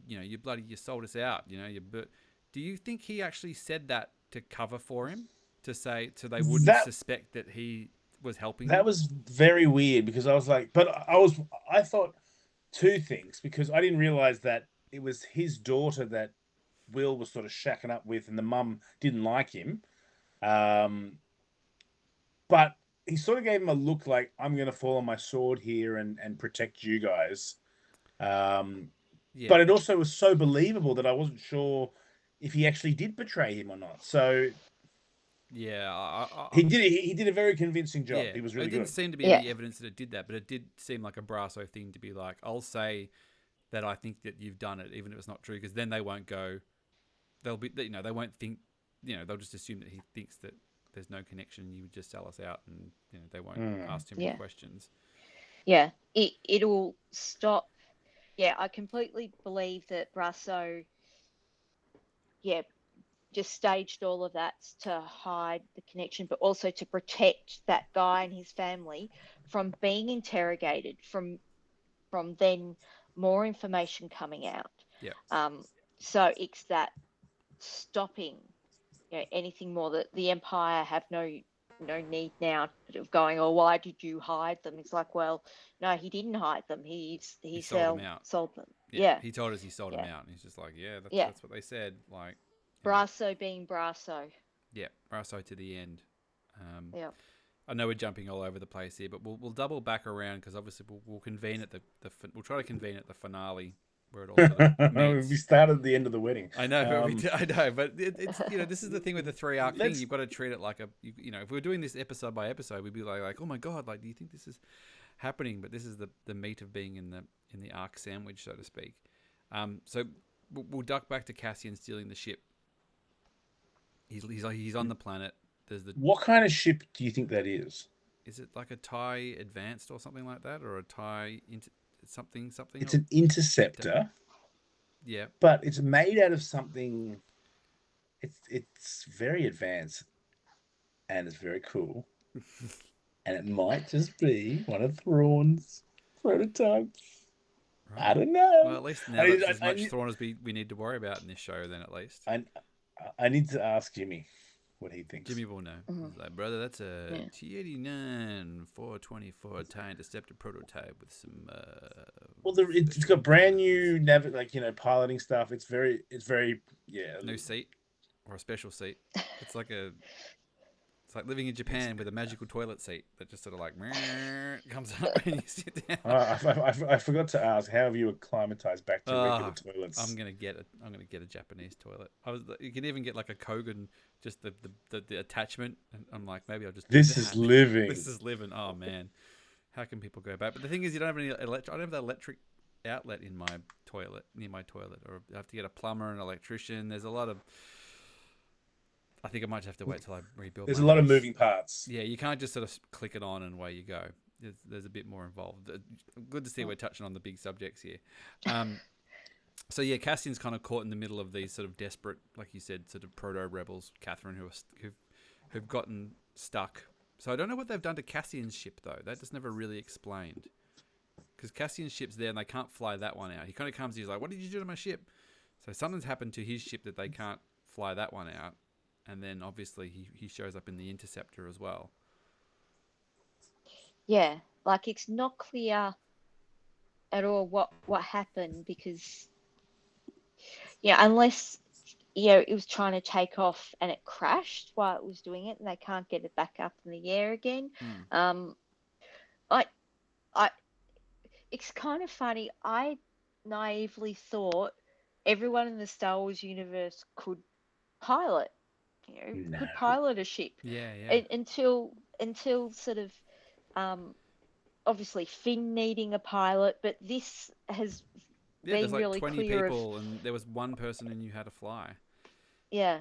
sold us out, But do you think he actually said that to cover for him, to they wouldn't suspect that he was helping them? That was very weird, because I was like, I thought two things, because I didn't realize that it was his daughter that Will was sort of shacking up with, and the mum didn't like him. But he sort of gave him a look like, I'm going to fall on my sword here and protect you guys. Yeah. But it also was so believable that I wasn't sure if he actually did betray him or not. So Yeah. he did a very convincing job. Yeah. He was It really didn't good. seem to be Yeah. any evidence that it did that, but it did seem like a Brasso thing to be like, I'll say that I think that you've done it, even if it's not true, because then they won't go. They'll be, they won't think, they'll just assume that he thinks that there's no connection. And you would just sell us out, and they won't ask too many Yeah. questions. Yeah. It'll stop. Yeah, I completely believe that Brasso, yeah, just staged all of that to hide the connection, but also to protect that guy and his family from being interrogated, from then more information coming out. Yeah. So it's that stopping, anything more, that the Empire have no need now of going, oh, why did you hide them? It's like, well, no, he didn't hide them. He sold them out. sold them. Yeah. Yeah. He told us he sold them Yeah. out, and he's just like, yeah, Yeah. that's what they said. Like, Brasso being Brasso. Yeah, Brasso to the end. Yeah. I know we're jumping all over the place here, but we'll double back around because obviously we'll convene at we'll try to convene at the finale where it all sort of meets. We started at the end of the wedding. I know, but I know, but it's this is the thing with the 3 arc thing. You've got to treat it like if we were doing this episode by episode, we'd be like, oh my god, like, do you think this is happening? But this is the meat of being in the arc sandwich, so to speak. So we'll duck back to Cassian stealing the ship. He's on the planet. There's What kind of ship do you think that is? Is it like a TIE Advanced or something like that, or a TIE something? It's an interceptor. Yeah, but it's made out of something. It's very advanced, and it's very cool, and it might just be one of Thrawn's prototypes. Right. I don't know. Well, at least now that's as much Thrawn as we need to worry about in this show. Then at least I need to ask Jimmy what he thinks. Jimmy will know. He's like, brother, that's a T-89 424 TIE Interceptor prototype with some. Well, it's got brand new piloting stuff. It's very No seat or a special seat. It's like living in Japan with a magical toilet seat that just sort of like comes up when you sit down. I forgot to ask, how have you acclimatized back to regular toilets? I'm gonna get a Japanese toilet. You can even get like a Kogan, just the attachment, and I'm like, maybe I'll just. This is living. This is living. Oh man, how can people go back? But the thing is, you don't have any I don't have the electric outlet in my toilet, near my toilet, or I have to get a plumber and an electrician. There's a lot of. I think I might have to wait till I rebuild. There's a lot of moving parts. Yeah, you can't just sort of click it on and away you go. There's a bit more involved. Good to see we're touching on the big subjects here. So yeah, Cassian's kind of caught in the middle of these sort of desperate, like you said, sort of proto rebels, Catherine, who've gotten stuck. So I don't know what they've done to Cassian's ship though. That just never really explained. Because Cassian's ship's there and they can't fly that one out. He kind of comes, he's like, "What did you do to my ship?" So something's happened to his ship that they can't fly that one out. And then obviously he shows up in the interceptor as well. Yeah, like it's not clear at all what happened, because unless it was trying to take off and it crashed while it was doing it and they can't get it back up in the air again. It's kind of funny. I naively thought everyone in the Star Wars universe could pilot. Could pilot a ship. Until sort of, obviously Finn needing a pilot, but this has been there's like really 20 clear people, and there was one person who knew how to fly. Yeah,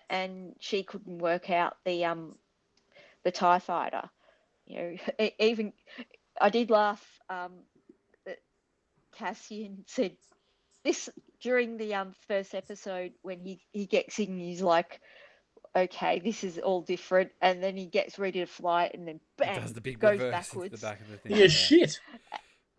and she couldn't work out the TIE fighter. Even I did laugh that Cassian said this during the first episode when he gets in. He's like, okay, this is all different, and then he gets ready to fly it, and then bang, does the big goes reverse backwards. Into the back of the thing. Yeah, shit.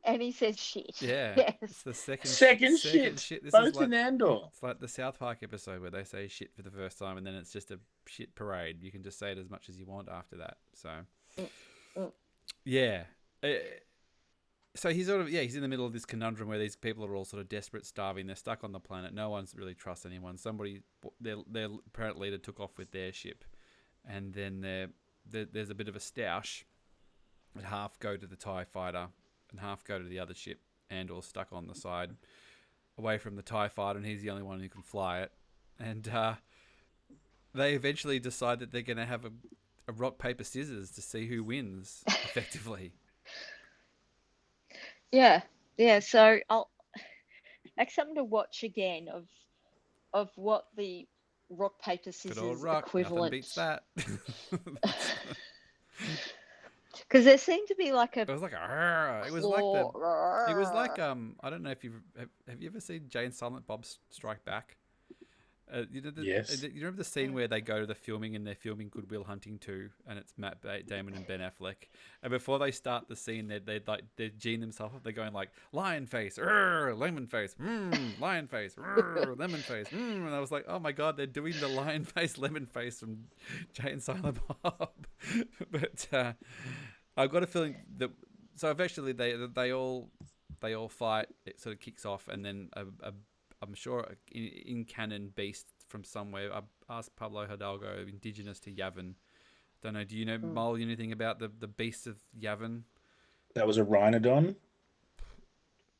And he says shit. Yeah, yes. It's the second shit. This Both is like, in Andor. It's like the South Park episode where they say shit for the first time, and then it's just a shit parade. You can just say it as much as you want after that. So, yeah. So he's he's in the middle of this conundrum where these people are all sort of desperate, starving. They're stuck on the planet. No one's really trusts anyone. Their apparent leader took off with their ship, and then there's a bit of a stoush. And half go to the TIE fighter, and half go to the other ship. Andor's stuck on the side, away from the TIE fighter, and he's the only one who can fly it. And they eventually decide that they're going to have a rock, paper, scissors to see who wins, effectively. Yeah, yeah. So that's something to watch again of what the rock paper Good old scissors rock. Nothing equivalent. beats that. Because there seemed to be like a It was like a. It was like claw. It was like I don't know if have you ever seen Jay and Silent Bob Strike Back? Yes. You remember the scene where they go to the filming and they're filming Goodwill Hunting 2, and it's Matt Damon and Ben Affleck, and before they start the scene, they're geeing themselves up. They're going like lion face, lemon face, lion face, lemon face, and I was like, oh my god, they're doing the lion face, lemon face from Jay and Silent Bob. But I've got a feeling that so eventually they all fight. It sort of kicks off, and then I'm sure in canon beast from somewhere. I asked Pablo Hidalgo, indigenous to Yavin. Don't know. Do you know Mohl anything about the beast of Yavin? That was a rhinodon.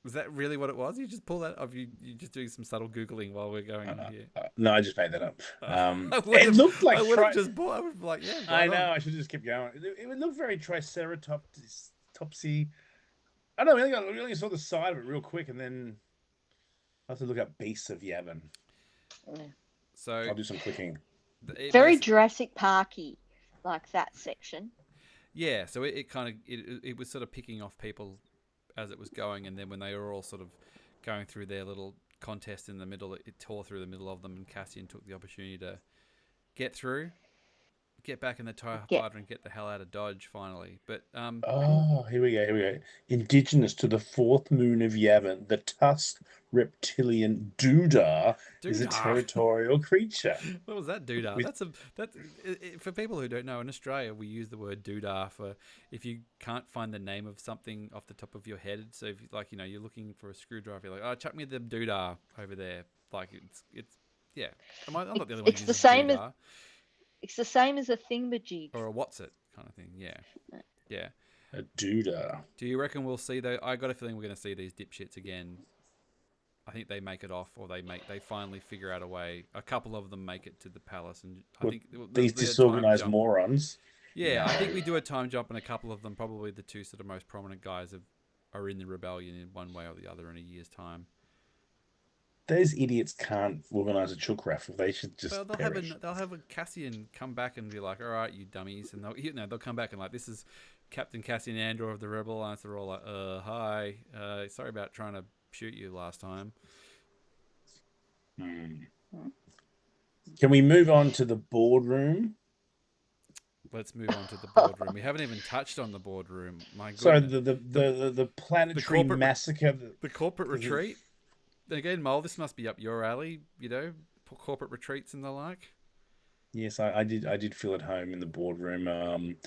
Was that really what it was? You just pull that up. You just doing some subtle googling while we're going on here. No, I just made that up. It looked like I would have just bought. I would be like, yeah. I know. I should just keep going. It would look very triceratopsy. I don't know. We only saw the side of it real quick, and then I have to look up beasts of Yavin. So I'll do some clicking. Very Jurassic Parky, like that section. Yeah, so it kind of it was sort of picking off people as it was going, and then when they were all sort of going through their little contest in the middle, it tore through the middle of them, and Cassian took the opportunity to get through, get back in the TIE fighter, and get the hell out of Dodge finally. But here we go. Indigenous to the fourth moon of Yavin, the tusked reptilian doodah is a territorial creature. What was that doodah? That's for people who don't know. In Australia, we use the word doodah for if you can't find the name of something off the top of your head. So if you're looking for a screwdriver, you're like, oh, chuck me the doodah over there. Like it's yeah. I'm not the only one. It's the same doodah. It's the same as a thingamajig. Or a what's it kind of thing, yeah. Yeah. A doodah. Do you reckon we'll see though? I got a feeling we're going to see these dipshits again. I think they make it off, or they finally figure out a way. A couple of them make it to the palace, and I think these disorganized morons. Yeah, I think we do a time jump, and a couple of them, probably the two sort of most prominent guys, are in the rebellion in one way or the other in a year's time. Those idiots can't organise a chook raffle. They should just perish. They'll have a Cassian come back and be like, all right, you dummies. And they'll come back and like, this is Captain Cassian Andor of the Rebel Alliance. They're all like, hi. Sorry about trying to shoot you last time. Can we move on to the boardroom? Let's move on to the boardroom. We haven't even touched on the boardroom. My goodness. So the planetary massacre. The corporate retreat. Again, Mohl, this must be up your alley, corporate retreats and the like. Yes, I did feel at home in the boardroom.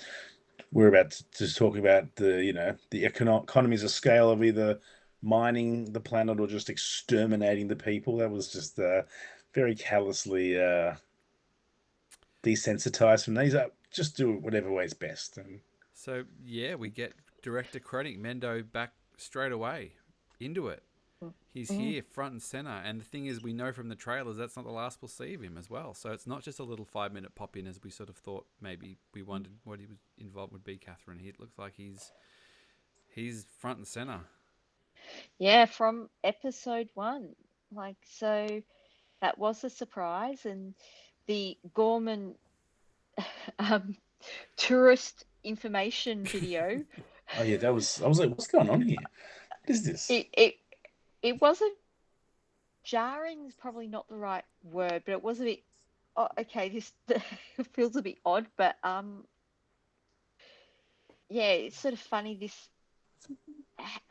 We're about to talk about the economies of scale of either mining the planet or just exterminating the people. That was just very callously desensitized from these. Just do it whatever way is best. And so yeah, we get director Krennic Mendo back straight away into it. He's here front and center, and the thing is, we know from the trailers that's not the last we'll see of him as well. So it's not just a little 5-minute pop in as we sort of thought. Maybe we wondered what he was involved would be. Catherine, it looks like he's front and center. Yeah, from episode 1, so that was a surprise, and the Gorman tourist information video. Oh yeah, I was like, what's going on here? What is this? It wasn't jarring, is probably not the right word, but it was a bit. Oh, okay, this feels a bit odd, but yeah, it's sort of funny. This,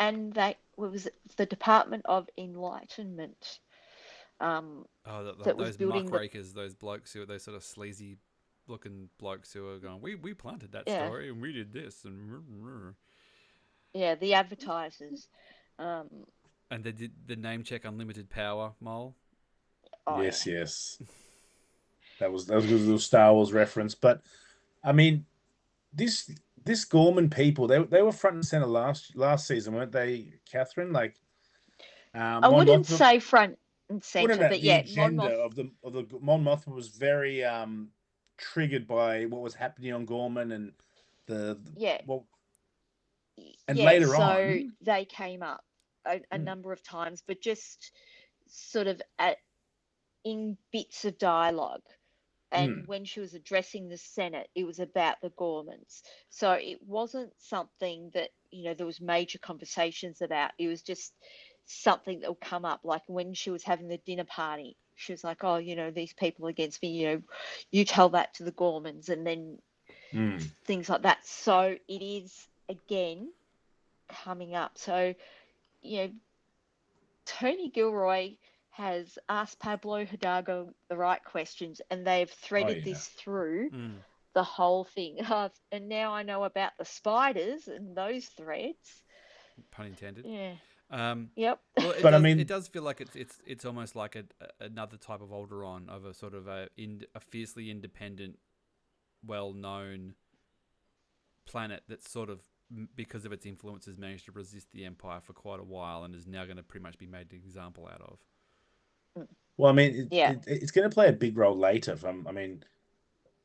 and that was the Department of Enlightenment. Those muckrakers, those blokes those sort of sleazy looking blokes who are going, we planted that story and we did this and yeah, the advertisers. And they did the name check unlimited power, Mohl. Oh, yes. That was a good little Star Wars reference. But I mean, this this Gorman people, they were front and center last season, weren't they, Catherine? Like, I Mon wouldn't Mothma. say front and Well, no, center, no, but the yeah, agenda Monmouth. of the Mon Mothma was very triggered by what was happening on Gorman and the Yeah, well, and yeah. later So on. they came up a Mm, number of times, but just sort of in bits of dialogue. And mm, when she was addressing the Senate, it was about the Gormans. So it wasn't something that, there was major conversations about. It was just something that would come up. Like when she was having the dinner party, she was like, oh, these people against me, you tell that to the Gormans, and then mm. things like that. So it is, again, coming up. So, you know, Tony Gilroy has asked Pablo Hidalgo the right questions, and they've Oh threaded yeah. this through Mm. the whole thing. And now I know about the spiders and those threads. Pun intended. Yeah. Um, Yep. well, it But I does. It mean, does feel like it's almost like another type of Alderaan, of a sort of a fiercely independent, well-known planet that's sort of, because of its influences, managed to resist the Empire for quite a while and is now going to pretty much be made an example out of. well, I mean, Yeah. it's going to play a big role later. I mean,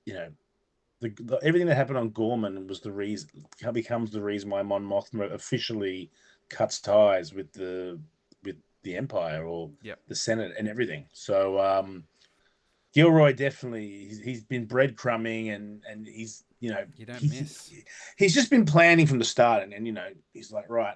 you know, everything that happened on Gorman was the reason, becomes the reason why Mon Mothma officially cuts ties with the Empire or Yep. the Senate and everything. So Gilroy definitely, he's been breadcrumbing, and he's, You don't miss. he's just been planning from the start, and he's like, right,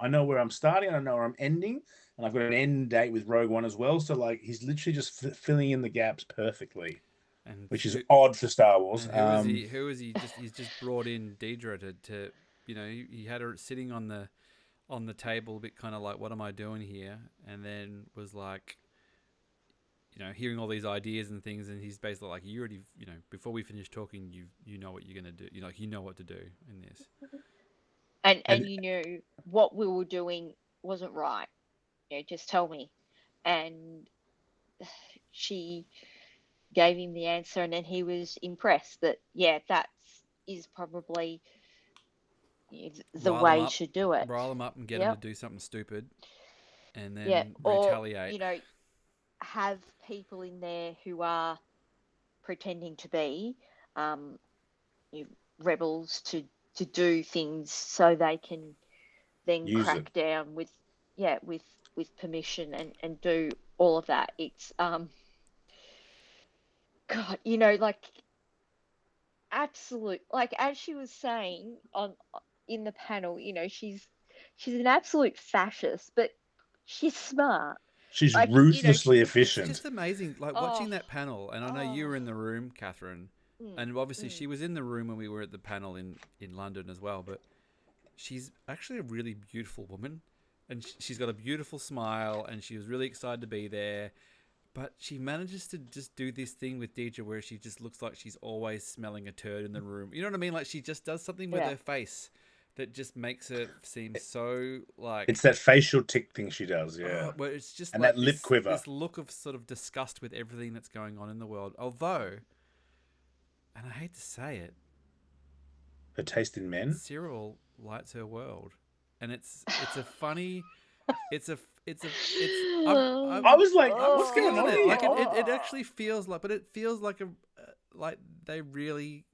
I know where I'm starting, I know where I'm ending, and I've got an end date with Rogue One as well. So like he's literally just filling in the gaps perfectly, And which is odd for Star Wars. And who is he? Who is he? He's just brought in Deidre to he had her sitting on the table, a bit kind of like, what am I doing here? And then was like, hearing all these ideas and things, and he's basically like, you already, before we finish talking, you know what you're gonna do. You know what to do in this. And you knew what we were doing wasn't right. Just tell me. And she gave him the answer, and then he was impressed that, yeah, that is probably the way to do it. Rile them up and get them to do something stupid, and then retaliate. Or, have people in there who are pretending to be rebels to do things so they can then crack down with permission and do all of that. It's God, like, absolute, like, as she was saying in the panel, she's an absolute fascist, but she's smart. She's Like, ruthlessly efficient. It's just amazing, like watching that panel. And I know you were in the room, Catherine, and obviously she was in the room when we were at the panel in London as well. But she's actually a really beautiful woman, and she's got a beautiful smile, and she was really excited to be there. But she manages to just do this thing with Deidre where she just looks like she's always smelling a turd in the room. You know what I mean? Like, she just does something with her face that just makes her seem so like... It's that facial tick thing she does, yeah. Where it's just and like that lip quiver. This look of sort of disgust with everything that's going on in the world. Although, and I hate to say it, her taste in men? Cyril lights her world. And it's a funny... I was like, what's going on here? Like, it actually feels like... But it feels like like they really...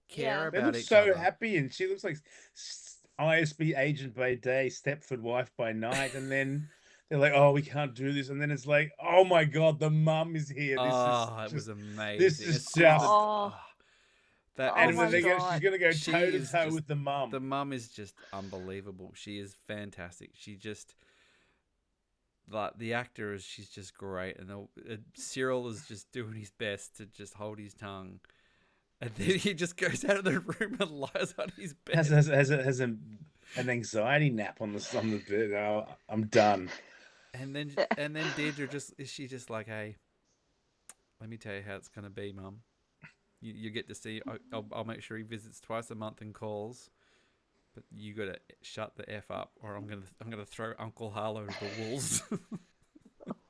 care about they look each so other. happy, and she looks like ISB agent by day, Stepford wife by night, and then they're like, "Oh, we can't do this," and then it's like, "Oh my god, the mum is here!" It was amazing. This is just that. and then God. she's gonna go toe to toe with the mum. The mum is just unbelievable. She is fantastic. She just, like, the actor is, she's just great, and Cyril is just doing his best to just hold his tongue. And then he just goes out of the room and lies on his bed. Has an anxiety nap on the bed. Oh, I'm done. And then Deirdre she's just like, hey, let me tell you how it's gonna be, Mum. You get to see. I'll make sure he visits twice a month and calls, but you gotta shut the F up, or I'm gonna throw Uncle Harlow to the wolves.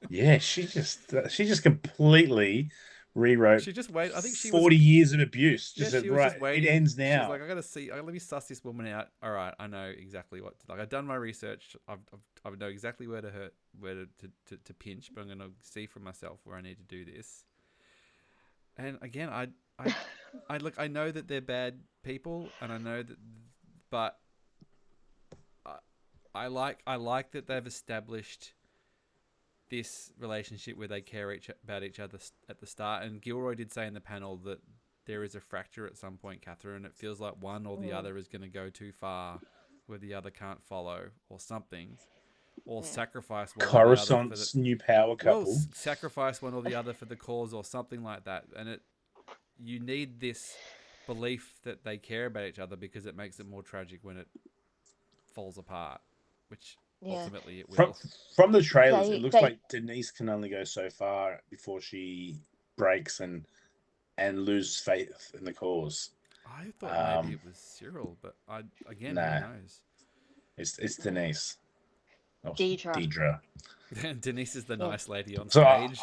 Yeah, she just completely rewrote She just wait. I think she 40 was. years of abuse. Yeah, Just said, she was right, just waiting. it ends She was now. like, I gotta see. Let me suss this woman out. All right, I know exactly what. Like, I've done my research. I know exactly where to hurt, where to pinch. But I'm gonna see for myself where I need to do this. And again, I look. I know that they're bad people, and I know that, but I like that they've established this relationship where they care about each other at the start. And Gilroy did say in the panel that there is a fracture at some point, Catherine. It feels like one or the other is going to go too far, where the other can't follow, or something, or sacrifice one or the other for the. Coruscant's new power Well, couple. sacrifice one or the other for the cause, or something like that. And you need this belief that they care about each other, because it makes it more tragic when it falls apart, which ultimately it will. From the trailers, it looks like Denise can only go so far before she breaks and loses faith in the cause. I thought maybe it was Cyril, but who knows? It's Denise. Deidre. Denise is the nice lady on So stage.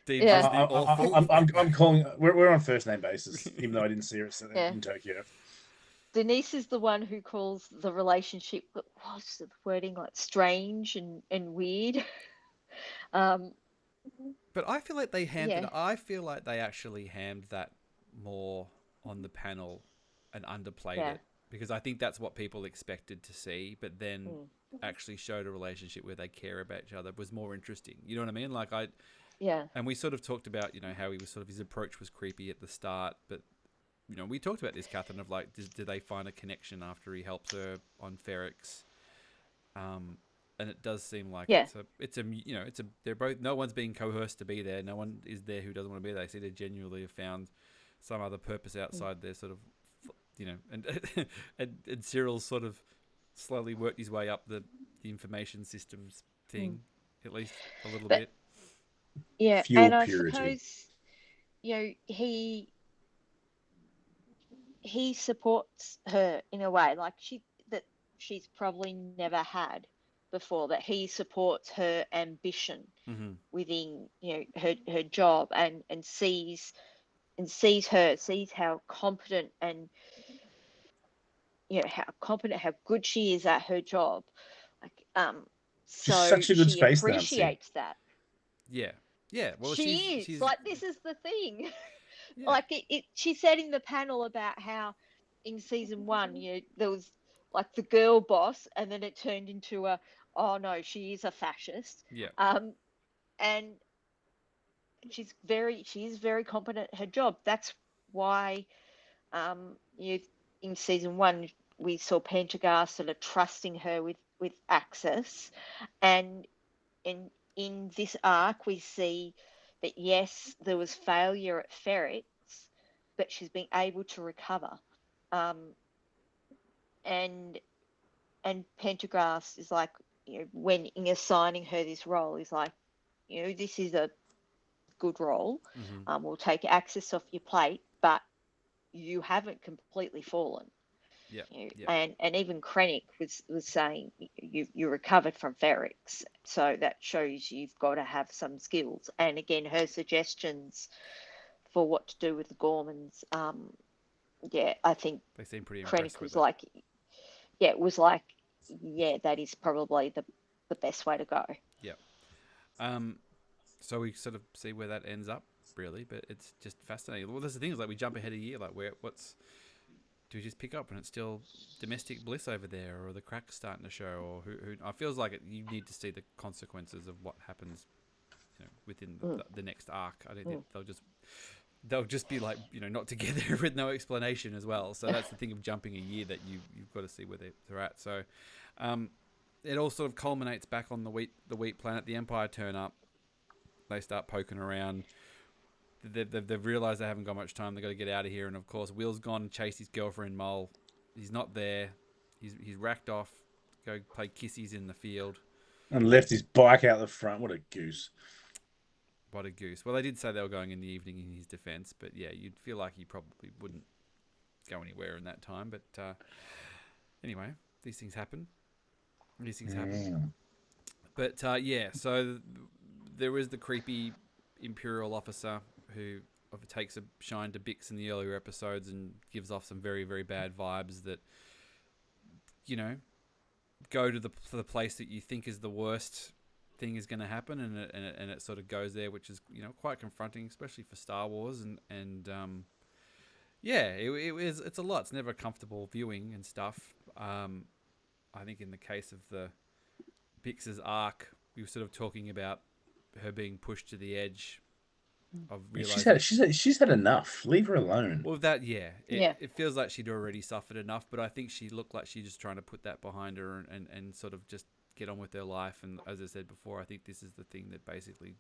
Deidre's the awful. I'm calling. We're on first name basis, even though I didn't see her in Tokyo. Denise is the one who calls the relationship, what's the wording, like strange and weird. But I feel like they hammed it. I feel like they actually hammed that more on the panel and underplayed it, because I think that's what people expected to see, but then actually showed a relationship where they care about each other was more interesting. You know what I mean? Like and we sort of talked about, how he was his approach was creepy at the start, but we talked about this, Catherine, of like, did they find a connection after he helps her on Ferrix? And it does seem like they're both, no one's being coerced to be there. No one is there who doesn't want to be there. They see they genuinely have found some other purpose outside their sort of, and Cyril's sort of slowly worked his way up the information systems thing, at least a little bit. Yeah, Fuel and I purity. suppose, he supports her in a way, like she's probably never had before, that he supports her ambition within her job, and sees how competent and how good she is at her job, like She's so such a good she space Nancy. appreciates that. Yeah, well, she's like, this is the thing. Yeah. Like she said in the panel about how in season 1, there was like the girl boss, and then it turned into oh no, she is a fascist. Yeah. And she is very competent at her job. That's why in season 1 we saw Pendergast sort of trusting her with access, and in this arc we see that yes, there was failure at Ferrix, but she's been able to recover. And Pendergast is like, when in assigning her this role, is like, this is a good role. We'll take access off your plate, but you haven't completely fallen. Yeah. And even Krennic was saying you recovered from Ferrix, so that shows you've got to have some skills. And again, her suggestions for what to do with the Gormans, I think they seem pretty Krennic was like, that is probably the best way to go. Yeah. So we sort of see where that ends up, really, but it's just fascinating. Well, there's the thing is, like, we jump ahead a year, like, do we just pick up and it's still domestic bliss over there, or the crack's starting to show, or who I feels like you need to see the consequences of what happens, within the next arc. I don't think they'll just be like, not together with no explanation as well. So that's the thing of jumping a year, that you've got to see where they're at. So it all sort of culminates back on the wheat planet. The Empire turn up, they start poking around. They've realised they haven't got much time. They've got to get out of here. And, of course, Will's gone and chased his girlfriend, Mohl. He's not there. He's racked off. Go play kissies in the field. And left his bike out the front. What a goose. What a goose. Well, they did say they were going in the evening in his defence. But, yeah, you'd feel like he probably wouldn't go anywhere in that time. But, anyway, these things happen. But, so there is the creepy Imperial officer who takes a shine to Bix in the earlier episodes and gives off some very, very bad vibes that, go to the place that you think is the worst thing is going to happen, and it sort of goes there, which is quite confronting, especially for Star Wars, and it's a lot. It's never comfortable viewing and stuff. I think in the case of the Bix's arc, we were sort of talking about her being pushed to the edge of realizing she's had enough. Leave her alone. Well, it feels like she'd already suffered enough, but I think she looked like she's just trying to put that behind her and sort of just get on with her life. And as I said before, I think this is the thing that basically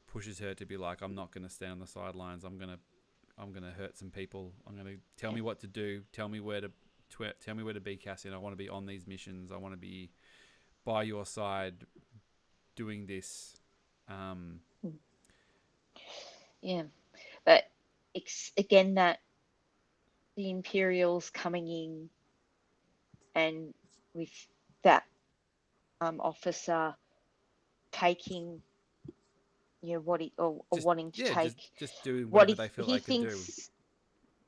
pushes her to be like, I'm not going to stand on the sidelines. I'm gonna hurt some people. I'm gonna tell me what to do. Tell me where to be, Cassian. I want to be on these missions. I want to be by your side doing this. Yeah, but again, that the Imperials coming in and with that officer taking, what he or wanting to take, just doing whatever they feel they can do.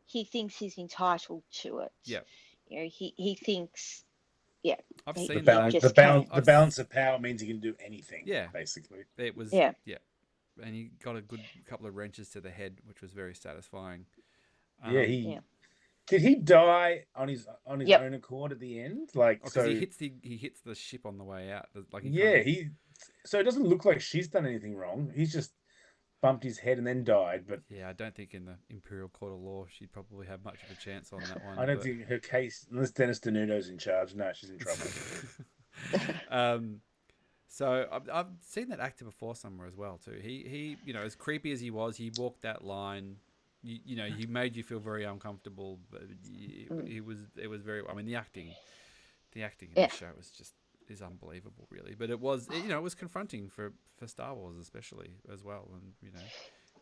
He thinks he's entitled to it. Yeah, he thinks. Yeah, I've seen the balance of power means he can do anything. Yeah, basically, it was. And he got a good couple of wrenches to the head, which was very satisfying. Did he die on his own accord at the end? He hits the ship on the way out. So it doesn't look like she's done anything wrong. He's just bumped his head and then died. But yeah, I don't think in the Imperial Court of Law she'd probably have much of a chance on that one. I don't think her case, unless Dennis Denuto's in charge, no, she's in trouble. So I've seen that actor before somewhere as well too. He as creepy as he was, he walked that line. He made you feel very uncomfortable. But it was very. I mean, the acting in the show is unbelievable, really. But it was it was confronting for Star Wars especially as well. And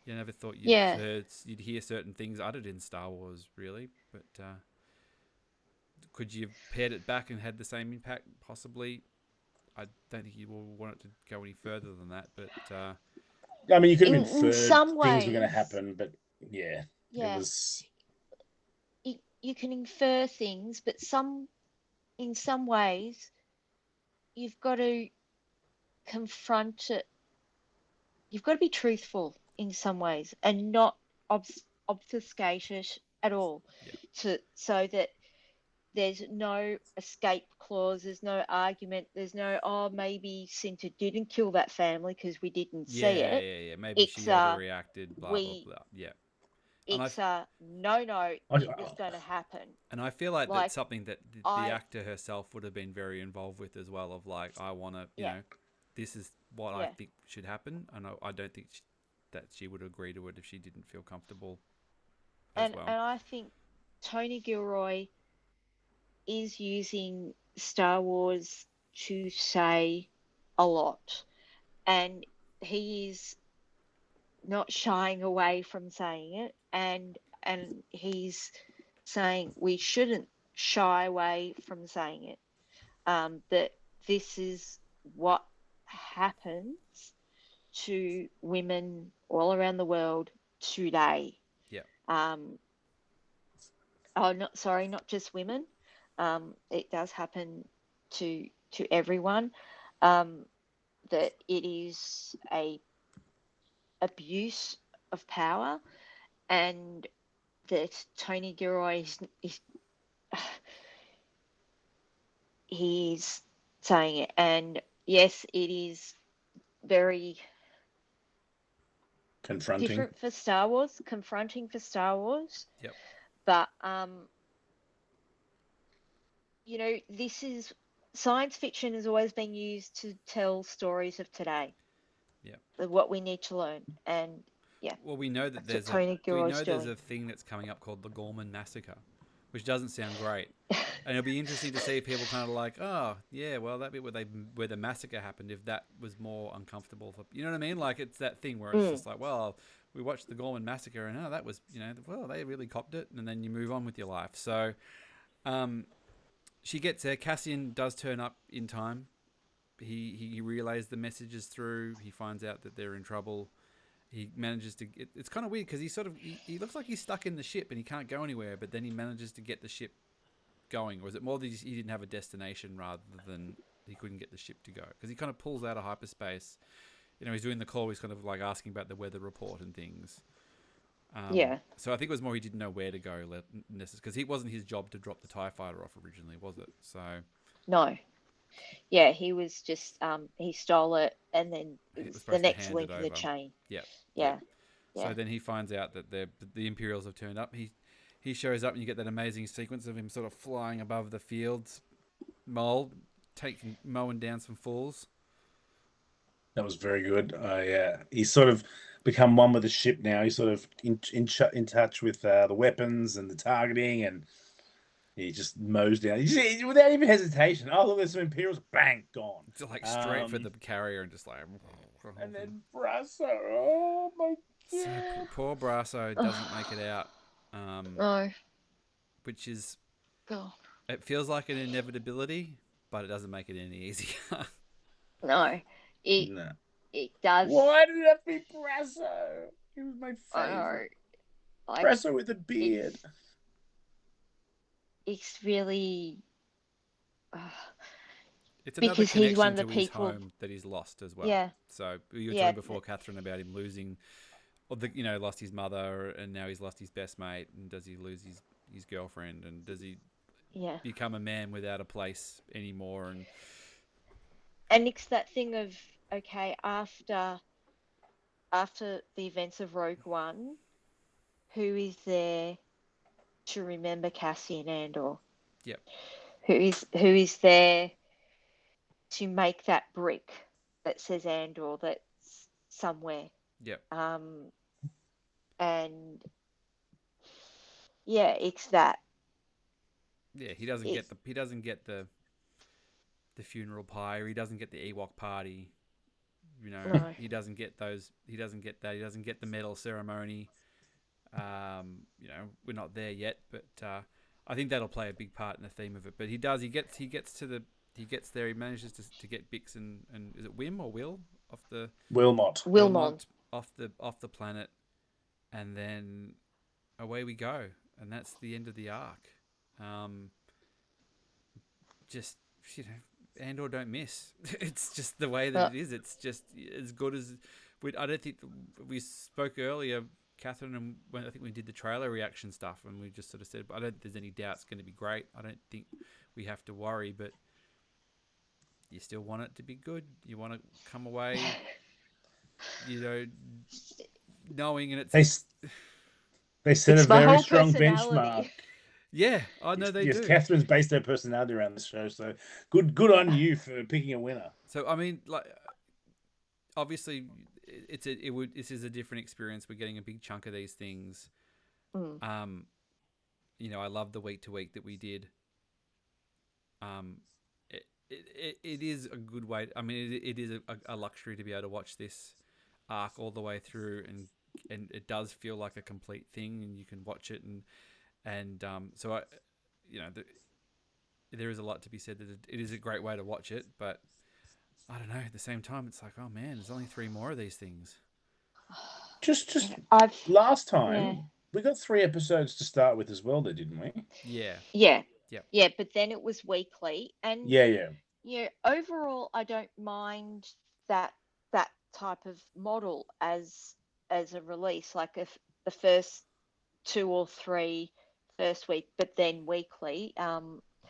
you never thought you'd hear certain things uttered in Star Wars, really. But could you have pared it back and had the same impact? Possibly. I don't think you will want it to go any further than that, but I mean, you could have inferred things were going to happen, but it was. You can infer things, but in some ways, you've got to confront it. You've got to be truthful in some ways, and not obfuscate it at all, so that there's no escape clause, there's no argument, there's no, maybe Cinta didn't kill that family because we didn't see it. Yeah. Maybe she overreacted, blah, blah, blah. Yeah. It's no, it was going to happen. And I feel like that's something that the actor herself would have been very involved with as well, of like, I want to, this is what I think should happen. And I don't think that she would agree to it if she didn't feel comfortable as well. And I think Tony Gilroy is using Star Wars to say a lot, and he is not shying away from saying it, and he's saying we shouldn't shy away from saying it, that this is what happens to women all around the world today. Not just women. It does happen to everyone. That it is a abuse of power, and that Tony Gilroy he's saying it. And yes, it is very confronting for Star Wars. Yep. But this is science fiction has always been used to tell stories of today. Yeah. Of what we need to learn. And well, we know that there's a thing that's coming up called the Gorman Massacre, which doesn't sound great. And it'll be interesting to see if people kind of like, oh yeah, well that bit where the massacre happened, if that was more uncomfortable for, you know what I mean? Like it's that thing where it's just like, well, we watched the Gorman Massacre and that was, well, they really copped it, and then you move on with your life. So she gets there. Cassian does turn up in time. He relays the messages through. He finds out that they're in trouble, he manages to get. It's kind of weird because he looks like he's stuck in the ship and he can't go anywhere. But then he manages to get the ship going. Or is it more that he didn't have a destination rather than he couldn't get the ship to go? Because he kind of pulls out of hyperspace. He's doing the call. He's kind of like asking about the weather report and things. So I think it was more he didn't know where to go, because it wasn't his job to drop the TIE fighter off originally, was it? So No. Yeah, he was just he stole it, and then he it was was the supposed to next hand link it in the over. chain. Yep. Yeah. So then he finds out that the Imperials have turned up. He shows up, and you get that amazing sequence of him sort of flying above the fields, Mohl mowing down some fools. That was very good. He's sort of become one with the ship now. He's sort of in touch with the weapons and the targeting, and he just mows down without even hesitation. Oh, look, there's some Imperials. Bang, gone. It's like straight for the carrier and just like. And then Brasso. Oh my god. So poor Brasso doesn't make it out. No. Which is. God. It feels like an inevitability, but it doesn't make it any easier. No. No. It does. Why did it have to be Brasso? He was my favorite. Brasso with a beard. It's really. It's another because connection he's one of the to his people home that he's lost as well. Yeah. So you were talking before, Catherine, about him losing, lost his mother, and now he's lost his best mate. And does he lose his girlfriend? And does he become a man without a place anymore? And it's that thing of, okay, after the events of Rogue One, who is there to remember Cassian Andor? Yep. Who is there to make that brick that says Andor that's somewhere? Yep. And yeah, it's that. Yeah, he doesn't get the funeral pyre. He doesn't get the Ewok party. No. He doesn't get those. He doesn't get that. He doesn't get the medal ceremony. We're not there yet, but I think that'll play a big part in the theme of it. But he does. He gets there. He manages to get Bix and is it Wim or Will off the Wilmot off the planet, and then away we go, and that's the end of the arc. Just Andor don't miss. It's just the way that it is. It's just as good as. I don't think we spoke earlier, Catherine, and when I think we did the trailer reaction stuff, and we just sort of said, I don't think there's any doubt it's going to be great. I don't think we have to worry, but you still want it to be good. You want to come away, knowing, and they set a very strong benchmark. Yeah, I know they do. Yes, Catherine's based her personality around the show, so good on you for picking a winner. So I mean, obviously, this is a different experience. We're getting a big chunk of these things. I love the week to week that we did. It is a good way. I mean, it is a luxury to be able to watch this arc all the way through, and it does feel like a complete thing, and you can watch it so there is a lot to be said that it is a great way to watch it, but I don't know. At the same time, it's like, oh man, there's only 3 more of these things. Just last time we got 3 episodes to start with as well, didn't we? Yeah. But then it was weekly, and overall, I don't mind that type of model as a release, like if the first 2 or 3 first week, but then weekly.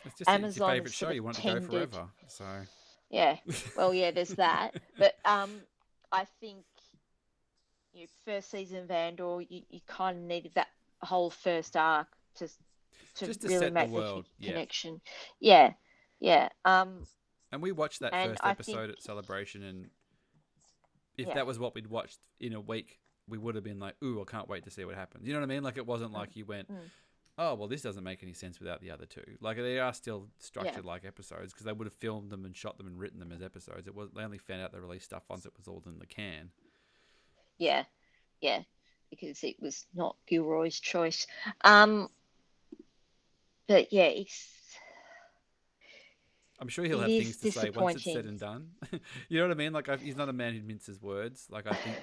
It's just Amazon, it's your favourite show. You want it to go forever. So yeah, well, yeah, there's that. But I think first season of Andor, you kind of needed that whole first arc to really make the connection. Yeah. And we watched that first episode at Celebration, and if that was what we'd watched in a week, we would have been like, ooh, I can't wait to see what happens. You know what I mean? Like, it wasn't like you went, oh, well, this doesn't make any sense without the other 2. Like, they are still structured like episodes, because they would have filmed them and shot them and written them as episodes. They only found out they released stuff once it was all in the can. Yeah, because it was not Gilroy's choice. But yeah, I'm sure he'll have things to say once it's said and done. You know what I mean? Like, he's not a man who minces words. Like, I think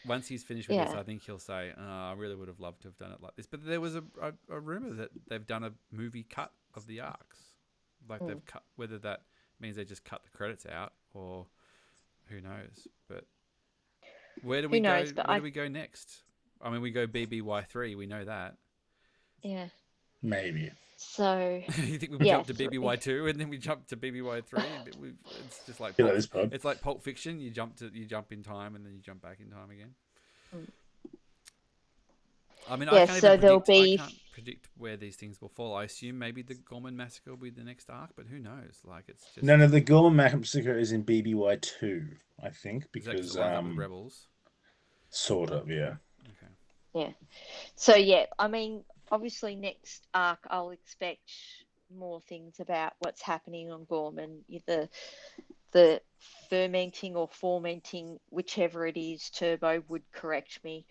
once he's finished with this, Yeah. I think he'll say, I really would have loved to have done it like this. But there was a rumor that they've done a movie cut of the arcs. Like they've cut, whether that means they just cut the credits out or who knows. But where do we go? Where do we go next? I mean, we go BBY3. We know that. Yeah. Maybe. So you think we jump to BBY2 and then we jump to BBY3? It's just like it's like Pulp Fiction. You jump in time and then you jump back in time again. I mean, I can't predict where these things will fall. I assume maybe the Gorman Massacre will be the next arc, but who knows? Like, it's just no. The Gorman Massacre is in BBY2, I think, because is that with Rebels. Sort of, yeah. Okay. Yeah. So yeah, I mean, obviously next arc I'll expect more things about what's happening on Gorman, the fermenting or fomenting, whichever it is. Turbo would correct me.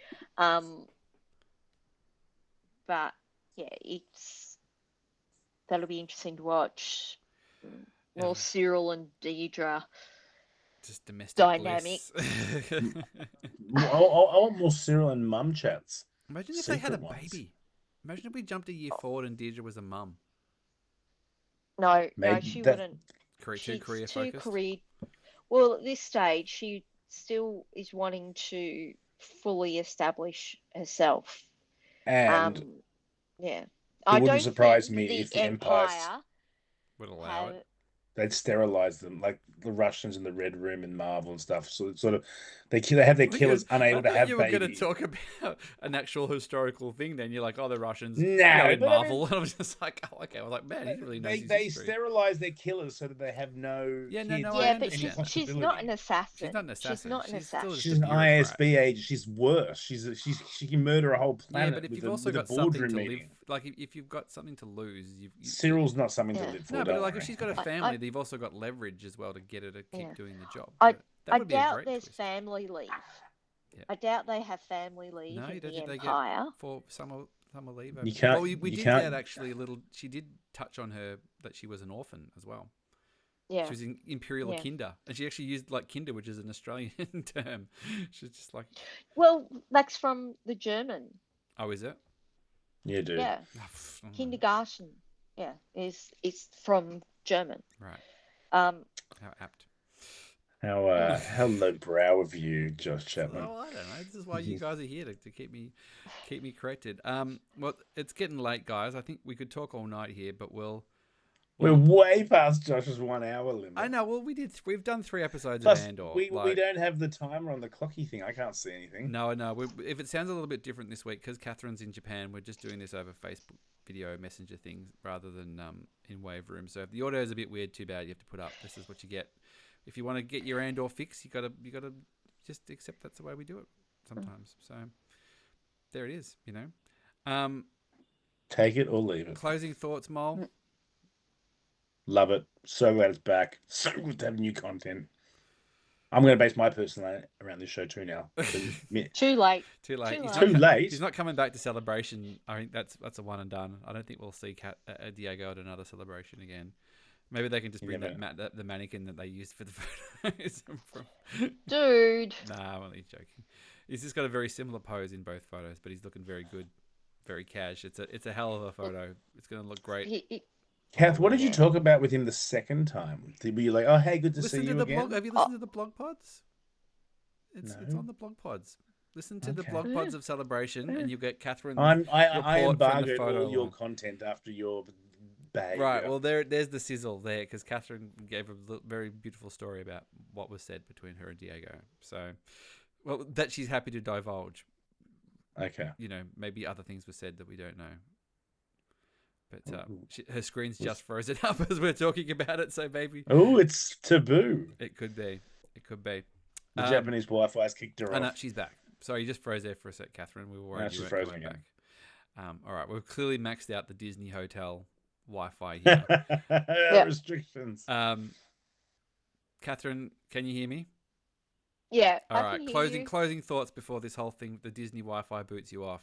But yeah, that'll be interesting to watch. More Cyril and Deidre. Just domestic dynamic. I want more Cyril and mum chats. Imagine if they had a baby. Imagine if we jumped a year forward and Deidre was a mum. No, she wouldn't. Too career focused. Well, at this stage, she still is wanting to fully establish herself. And yeah, it wouldn't surprise me if the Empire would allow it. They'd sterilize them, like the Russians in the Red Room in Marvel and stuff. So it's sort of they have their killers unable to have babies. You were going to talk about an actual historical thing. Then you're like, oh, the Russians in Marvel. And I was just like, oh, okay. I was like, man, he really knows. They sterilize their killers so that they have no. Yeah, kids but she's not an assassin. She's not an assassin. She's an ISB agent. She's worse. She can murder a whole planet. Yeah, but if you've also got something to live, like if you've got something to lose, Cyril's not something to live for. No, but like if she's got a family, they've also got leverage as well to get her to keep doing the job. I doubt there's family leave. Yeah. I doubt they have family leave in the Empire. For summer leave. You can't. Well, we did get actually a little. She did touch on her that she was an orphan as well. Yeah. She was in Imperial Kinder, and she actually used like Kinder, which is an Australian term. She's just like. Well, that's from the German. Oh, is it? Yeah, dude. Yeah. Kindergarten. Yeah, is from German. Right. How apt. How lowbrow of you, Josh Chapman. Oh, I don't know. This is why you guys are here to keep me corrected. Well, it's getting late, guys. I think we could talk all night here, but we're way past Josh's 1 hour limit. I know. Well, we've done 3 episodes of Andor. We don't have the timer on the clocky thing. I can't see anything. No. If it sounds a little bit different this week, because Catherine's in Japan, we're just doing this over Facebook video messenger things rather than in Wave Room. So if the audio is a bit weird, too bad. You have to put up. This is what you get. If you want to get your Andor fix, you gotta just accept that's the way we do it sometimes. So there it is. Take it or leave it. Closing thoughts, Mohl. Love it. So glad it's back. So good to have new content. I'm going to base my personality around this show too now. Too late. Too late. He's not coming back to Celebration. I think that's a one and done. I don't think we'll see Diego at another Celebration again. Maybe they can just bring the mannequin that they used for the photos. Dude. Nah, I'm only joking. He's just got a very similar pose in both photos, but he's looking very good, very cash. It's a hell of a photo. It's going to look great. Kath, what did you talk about with him the second time? Were you like, oh, hey, good to see you again? Have you listened to the blog pods? It's on the blog pods. Listen to the blog pods of Celebration, and you get Catherine's I embargoed all your content after your behavior. Right, well, there's the sizzle there, because Catherine gave a very beautiful story about what was said between her and Diego. So, well, that she's happy to divulge. Okay. Maybe other things were said that we don't know. But her screen's just frozen up as we're talking about it, so maybe... Oh, it's taboo. It could be. The Japanese Wi-Fi's kicked her off. No, she's back. Sorry, you just froze there for a sec, Catherine. We were worried you weren't coming back. All right, we've clearly maxed out the Disney Hotel Wi-Fi here. Restrictions. Catherine, can you hear me? Yeah. All right, closing thoughts before this whole thing, the Disney Wi-Fi boots you off.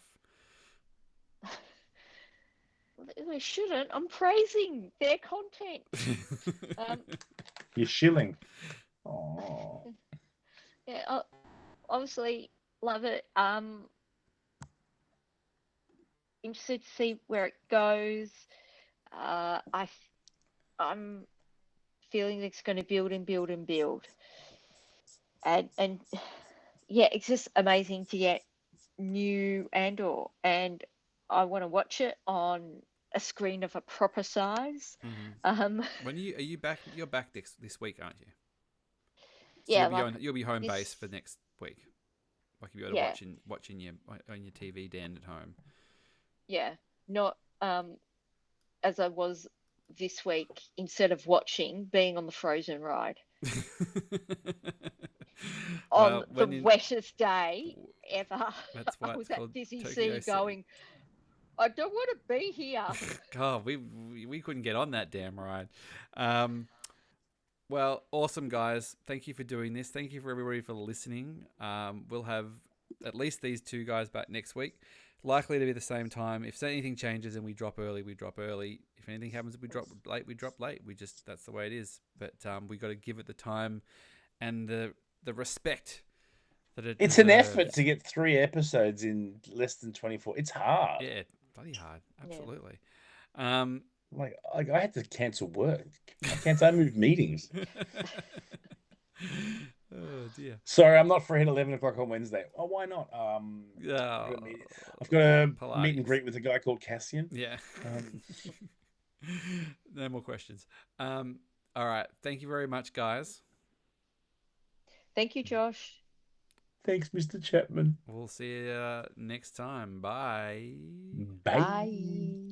They shouldn't. I'm praising their content. You're shilling. Oh. Yeah. Obviously, Love it. Interested to see where it goes. I'm feeling it's going to build and build and build, and yeah, it's just amazing to get new Andor, and I want to watch it on a screen of a proper size. Mm-hmm. Um, When are you back? You're back this week, aren't you? So yeah, like you'll be home this. base for next week. Like you'll be able to Yeah, watching your on your TV, Dan, at home. yeah, not as I was this week. Instead of watching, being on the Frozen ride on Well, the wettest day ever. that's why I it's was at called Disney Tokyo Sea Sea. going, I don't want to be here. God, we couldn't get on that damn ride. Well, awesome guys. Thank you for doing this. Thank you for everybody for listening. We'll have at least these two guys back next week. Likely to be the same time. If anything changes and we drop early, we drop early. If anything happens, we drop late, we drop late. That's the way it is. But we got to give it the time and the respect that it It's deserves. an effort to get 3 episodes in less than 24. It's hard. Yeah, bloody hard. Absolutely. Like I had to cancel work. I moved meetings. Oh dear. Sorry, I'm not free at 11 o'clock on Wednesday. Oh, why not? I've got a meet and greet with a guy called Cassian. Yeah. No more questions. All right. Thank you very much, guys. Thank you, Josh. Thanks, Mr. Chapman. We'll see you next time. Bye. Bye. Bye.